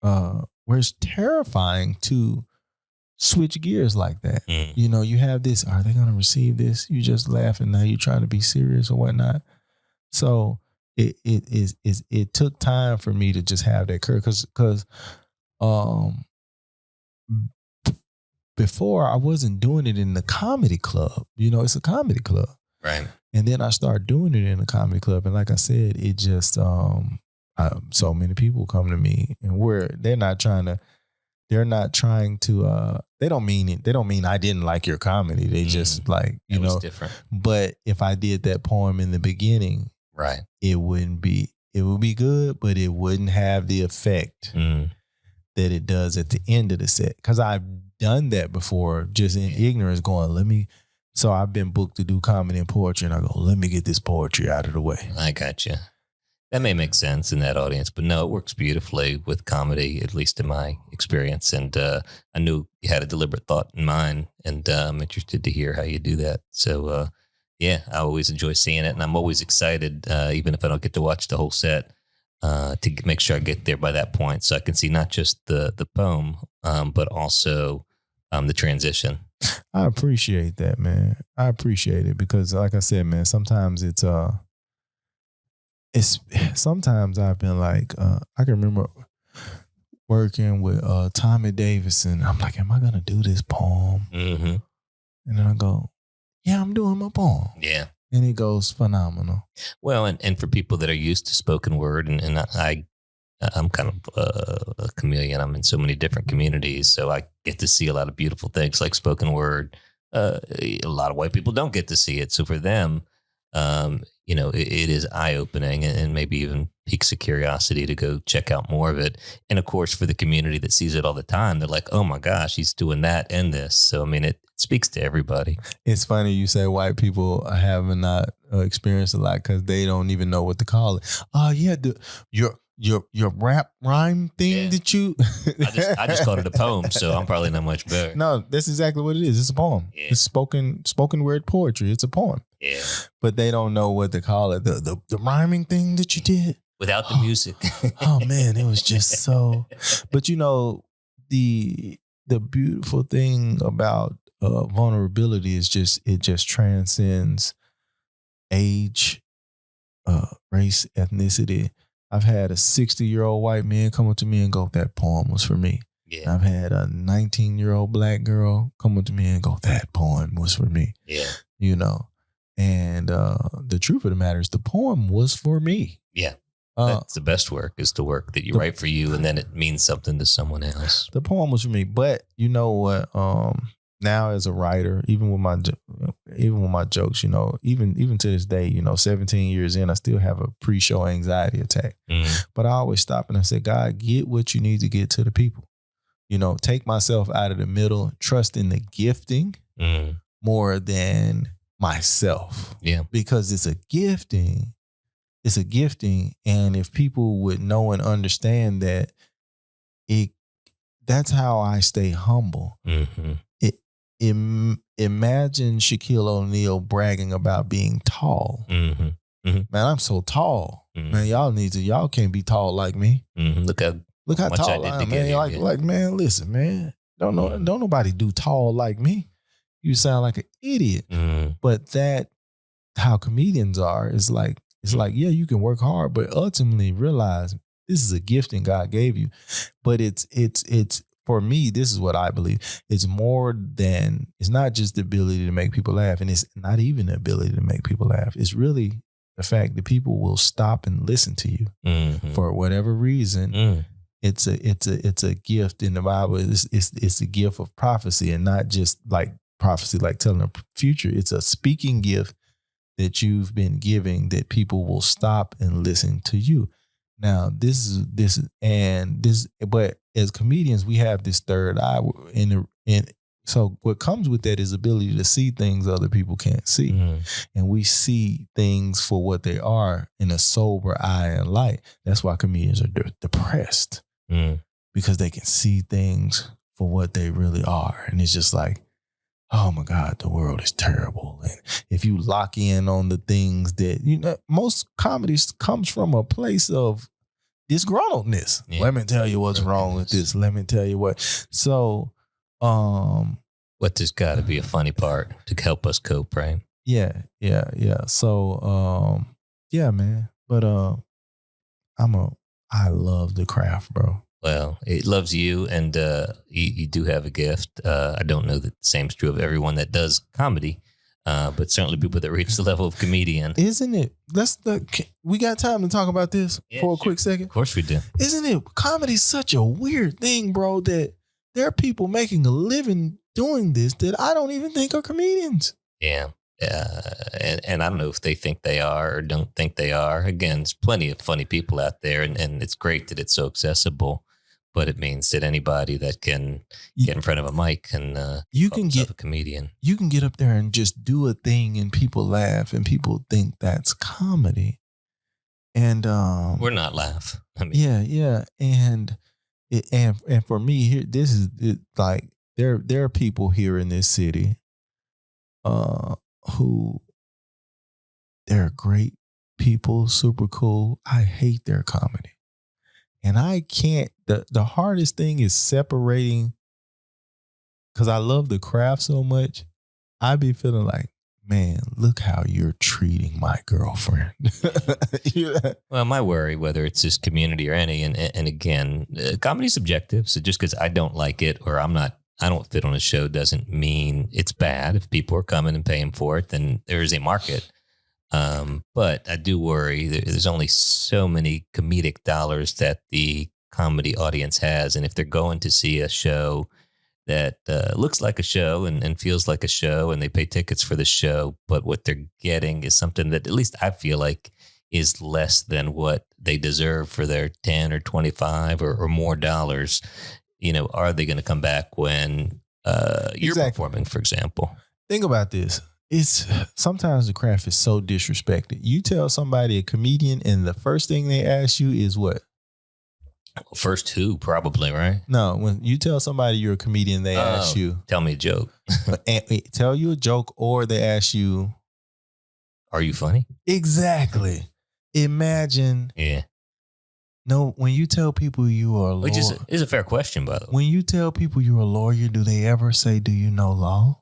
where it's terrifying to switch gears like that. You have this, are they going to receive this? You just laugh and now you're trying to be serious or whatnot. So it took time for me to just have that courage because um before I wasn't doing it in the comedy club. It's a comedy club. Right. And then I started doing it in the comedy club. And like I said, it just so many people come to me and they're not trying to they don't mean it. They don't mean I didn't like your comedy. They just like, it was different. But if I did that poem in the beginning, right, it would be good, but it wouldn't have the effect that it does at the end of the set. Cause I've done that before just in ignorance going, so I've been booked to do comedy and poetry and I go, let me get this poetry out of the way. I got you. That may make sense in that audience, but no, it works beautifully with comedy, at least in my experience. And I knew you had a deliberate thought in mind, and I'm interested to hear how you do that. So, I always enjoy seeing it, and I'm always excited, even if I don't get to watch the whole set, to make sure I get there by that point so I can see not just the poem, but also the transition. I appreciate that, man. I appreciate it because, like I said, man, sometimes it's sometimes I've been like, I can remember working with Tommy Davidson. I'm like, am I going to do this poem? Mm-hmm. And then I go, yeah, I'm doing my poem. Yeah. And it goes phenomenal. Well, and for people that are used to spoken word, and I'm kind of a chameleon. I'm in so many different communities, so I get to see a lot of beautiful things like spoken word. A lot of white people don't get to see it. So for them, it is eye-opening and maybe even piques a curiosity to go check out more of it. And of course, for the community that sees it all the time, they're like, oh my gosh, he's doing that and this. So, I mean, it speaks to everybody. It's funny you say white people haven't not experienced a lot because they don't even know what to call it. Oh, yeah, your rap rhyme thing that you... I just called it a poem, so I'm probably not much better. No, that's exactly what it is. It's a poem. Yeah. It's spoken word poetry. It's a poem. Yeah. But they don't know what to call it. The rhyming thing that you did. Without the music. Oh, man, it was just so... But, the beautiful thing about vulnerability is it just transcends age, race, ethnicity. I've had a 60-year-old white man come up to me and go, that poem was for me. Yeah. I've had a 19-year-old black girl come up to me and go, that poem was for me. Yeah. And the truth of the matter is the poem was for me. Yeah. That's the best work, is the work that you write for you and then it means something to someone else. The poem was for me. But you know what? Now as a writer, even with my jokes, even to this day, 17 years in, I still have a pre-show anxiety attack. But I always stop and I say, God, get what you need to get to the people. Take myself out of the middle, trust in the gifting more than myself. Yeah. Because it's a gifting. It's a gifting. And if people would know and understand that, that's how I stay humble. Mm-hmm. Imagine Shaquille O'Neal bragging about being tall. Mm-hmm. Mm-hmm. Man, I'm so tall. Mm-hmm. Man, y'all can't be tall like me. Mm-hmm. Look how tall I am, man. Like, man, listen, man. Don't nobody do tall like me. You sound like an idiot. Mm-hmm. But that, how comedians are, is like, yeah, you can work hard, but ultimately realize this is a gifting God gave you. But it's for me, this is what I believe. It's not just the ability to make people laugh, and it's not even the ability to make people laugh. It's really the fact that people will stop and listen to you for whatever reason. Mm. It's a gift in the Bible. It's a gift of prophecy, and not just like prophecy, like telling the future. It's a speaking gift that you've been giving that people will stop and listen to you. Now, but as comedians, we have this third eye, so what comes with that is ability to see things other people can't see. And we see things for what they are in a sober eye and light. That's why comedians are depressed, because they can see things for what they really are. And it's just like, oh my God, the world is terrible. And if you lock in on the things that, most comedies comes from a place of disgruntledness. Yeah. Let me tell you what's wrong with this. Let me tell you what. So, what there's got to be a funny part to help us cope, right? Yeah. So, yeah, man. But I love the craft, bro. Well, it loves you, and you do have a gift. I don't know that the same is true of everyone that does comedy, but certainly people that reach the level of comedian. Isn't it? We got time to talk about this for a quick second. Of course we do. Isn't it? Comedy's such a weird thing, bro, that there are people making a living doing this that I don't even think are comedians. Yeah. And I don't know if they think they are or don't think they are. Again, there's plenty of funny people out there, and it's great that it's so accessible. But it means that anybody that can get in front of a mic and you can get a comedian. You can get up there and just do a thing, and people laugh, and people think that's comedy. And we're not laugh. I mean, yeah, and for me here, this is like there are people here in this city, who they're great people, super cool. I hate their comedy. And I can't, the hardest thing is separating, because I love the craft so much. I be feeling like, man, look how you're treating my girlfriend. Well, my worry, whether it's this community or any, and again, comedy's subjective. So just because I don't like it or I don't fit on a show doesn't mean it's bad. If people are coming and paying for it, then there is a market. But I do worry there's only so many comedic dollars that the comedy audience has. And if they're going to see a show that looks like a show and feels like a show, and they pay tickets for the show, but what they're getting is something that at least I feel like is less than what they deserve for their 10 or 25 or more dollars, are they going to come back when you're performing, for example? Think about this. It's sometimes the craft is so disrespected. You tell somebody a comedian, and the first thing they ask you is what? First who, probably, right? No, when you tell somebody you're a comedian, they ask you, tell me a joke. Tell you a joke, or they ask you, are you funny? Exactly. Imagine. Yeah. No, when you tell people you are a lawyer. Which is a fair question, by the way. When you tell people you're a lawyer, do they ever say, do you know law?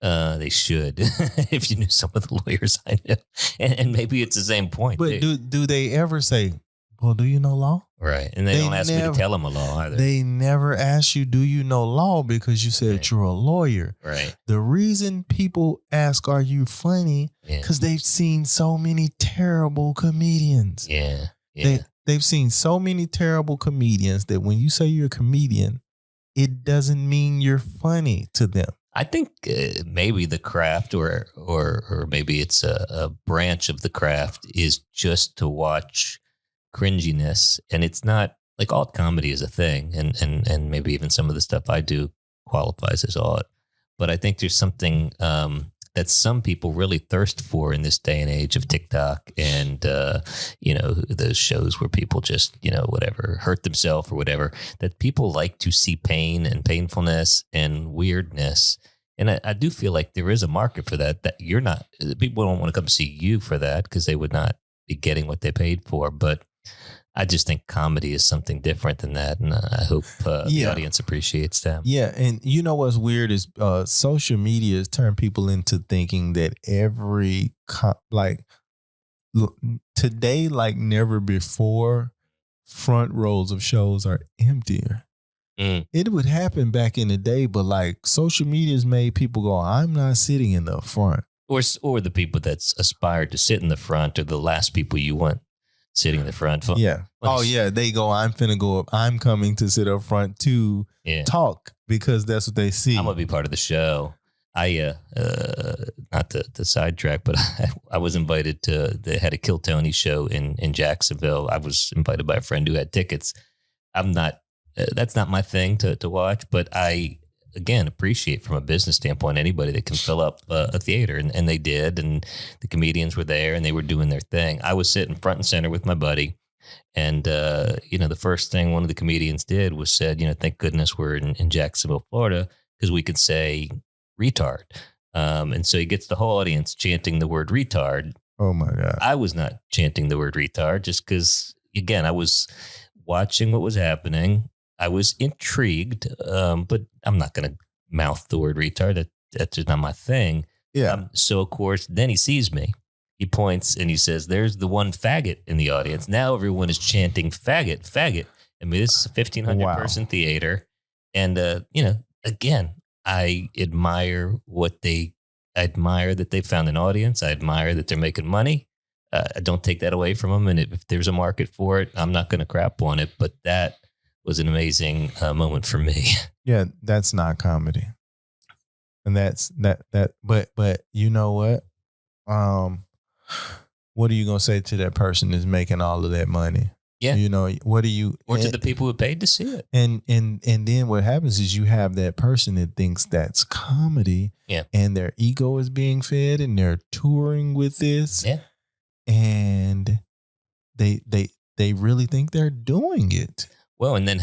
They should, if you knew some of the lawyers I know. And maybe it's the same point. But do they ever say, well, do you know law? Right. And they don't ask me to tell them a law either. They never ask you, do you know law? Because you said you're a lawyer. Right. The reason people ask, are you funny? Because they've seen so many terrible comedians. Yeah. They've seen so many terrible comedians that when you say you're a comedian, it doesn't mean you're funny to them. I think maybe the craft or maybe it's a branch of the craft is just to watch cringiness. And it's not like alt comedy is a thing. And maybe even some of the stuff I do qualifies as alt. But I think there's something that some people really thirst for in this day and age of TikTok and, those shows where people just, whatever, hurt themselves or whatever, that people like to see pain and painfulness and weirdness. And I do feel like there is a market for that people don't want to come see you for that because they would not be getting what they paid for. But I just think comedy is something different than that. And I hope the audience appreciates that. Yeah. And you know what's weird is social media has turned people into thinking that today, like never before, front rows of shows are emptier. It would happen back in the day, but like social media has made people go, I'm not sitting in the front. Or the people that aspire to sit in the front are the last people you want sitting in the front. Yeah. They go, I'm finna go up. I'm coming to sit up front to talk because that's what they see. I'm going to be part of the show. I, not to sidetrack, but I was invited they had a Kill Tony show in Jacksonville. I was invited by a friend who had tickets. That's not my thing to watch, but I, again, appreciate from a business standpoint anybody that can fill up a theater, and they did, and the comedians were there and they were doing their thing. I was sitting front and center with my buddy, and the first thing one of the comedians did was said, thank goodness we're in Jacksonville, Florida, because we could say retard, and so he gets the whole audience chanting the word retard. Oh my God! I was not chanting the word retard just because, again, I was watching what was happening. I was intrigued, but I'm not going to mouth the word retard. That's just not my thing. Yeah. So, of course, then he sees me. he points and he says, "There's the one faggot in the audience." Now everyone is chanting "faggot, faggot." I mean, this is a 1,500 person theater, and again, I admire that they found an audience. I admire that they're making money. I don't take that away from them, and if there's a market for it, I'm not going to crap on it. But that was an amazing moment for me. Yeah, that's not comedy, and that's that. But you know what? What are you gonna say to that person that's making all of that money? Yeah, what do you or to the people who paid to see it? And then what happens is you have that person that thinks that's comedy, and their ego is being fed, and they're touring with this, and they really think they're doing it. Well, and then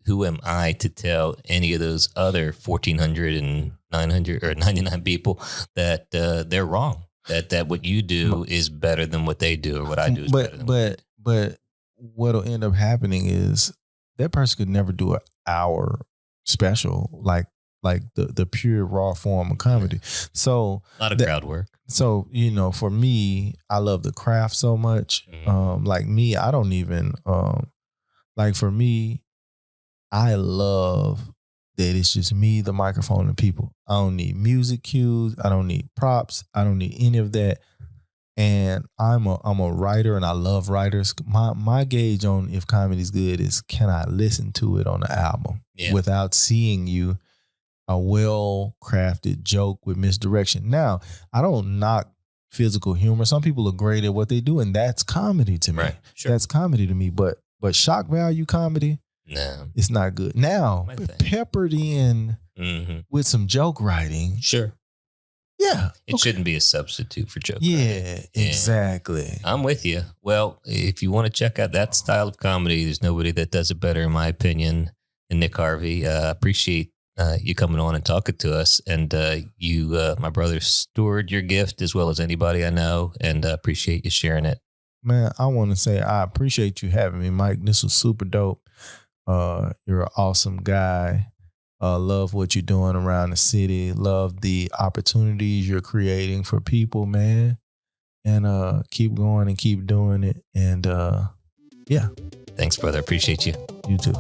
who am I to tell any of those other 1,400 and 900 or 99 people that they're wrong? That what you do is better than what they do, or what I do is better than what they do. But what'll end up happening is that person could never do an hour special like the pure raw form of comedy. So a lot of crowd work. So, for me, I love the craft so much. Like me, I don't even for me, I love that it's just me, the microphone, and people. I don't need music cues. I don't need props. I don't need any of that. And I'm a writer, and I love writers. My gauge on if comedy's good is, can I listen to it on the album without seeing you a well-crafted joke with misdirection. Now, I don't knock physical humor. Some people are great at what they do, and that's comedy to me. Right. Sure. That's comedy to me. But shock value comedy, no, it's not good. Now, peppered in with some joke writing. Sure. Yeah. It shouldn't be a substitute for joke. Yeah, exactly. I'm with you. Well, if you want to check out that style of comedy, there's nobody that does it better, in my opinion, than Nick Harvey. Appreciate you coming on and talking to us. And you, my brother, stored your gift as well as anybody I know, and appreciate you sharing it. Man, I want to say I appreciate you having me, Mike. This was super dope. You're an awesome guy. Love what you're doing around the city. Love the opportunities you're creating for people, man. And keep going and keep doing it. And yeah. Thanks, brother. Appreciate you. You too.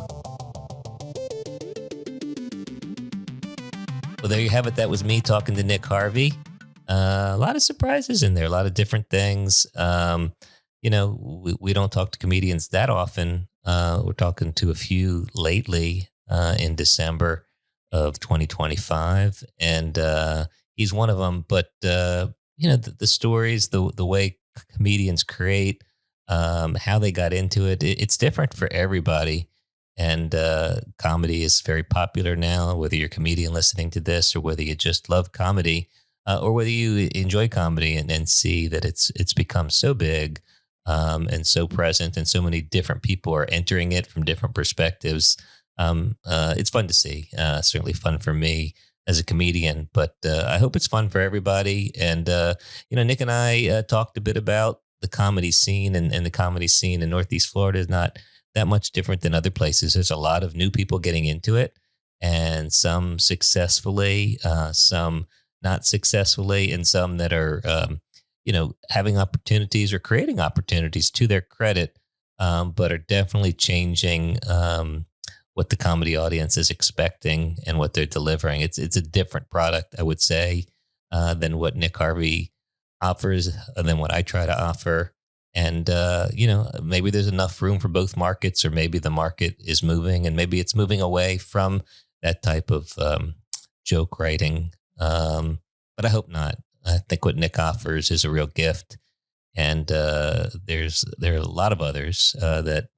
Well, there you have it. That was me talking to Nick Harvey. A lot of surprises in there, a lot of different things. We don't talk to comedians that often. We're talking to a few lately in December of 2025, and he's one of them. But the stories, the way comedians create, how they got into it, it's different for everybody. And comedy is very popular now, whether you're a comedian listening to this, or whether you just love comedy, or whether you enjoy comedy and see that it's become so big and so present, and so many different people are entering it from different perspectives. It's fun to see. Certainly fun for me as a comedian, but I hope it's fun for everybody. And Nick and I talked a bit about the comedy scene, and the comedy scene in Northeast Florida is not that much different than other places. There's a lot of new people getting into it, and some successfully, some not successfully, and some that are, having opportunities or creating opportunities to their credit, but are definitely changing what the comedy audience is expecting and what they're delivering. It's a different product, I would say, than what Nick Harvey offers, than what I try to offer. And, maybe there's enough room for both markets, or maybe the market is moving, and maybe it's moving away from that type of joke writing. But I hope not. I think what Nick offers is a real gift. And there are a lot of others that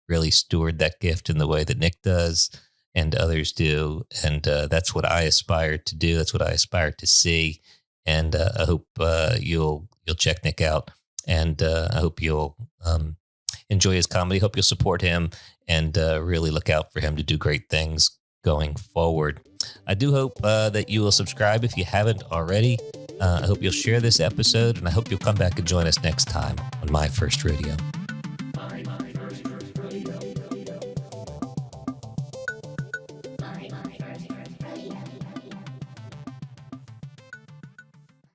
really steward that gift in the way that Nick does, and others do. And that's what I aspire to do. That's what I aspire to see. And I hope you'll check Nick out. And I hope you'll enjoy his comedy. Hope you'll support him, and really look out for him to do great things going forward. I do hope that you will subscribe if you haven't already. I hope you'll share this episode, and I hope you'll come back and join us next time on My First Rodeo.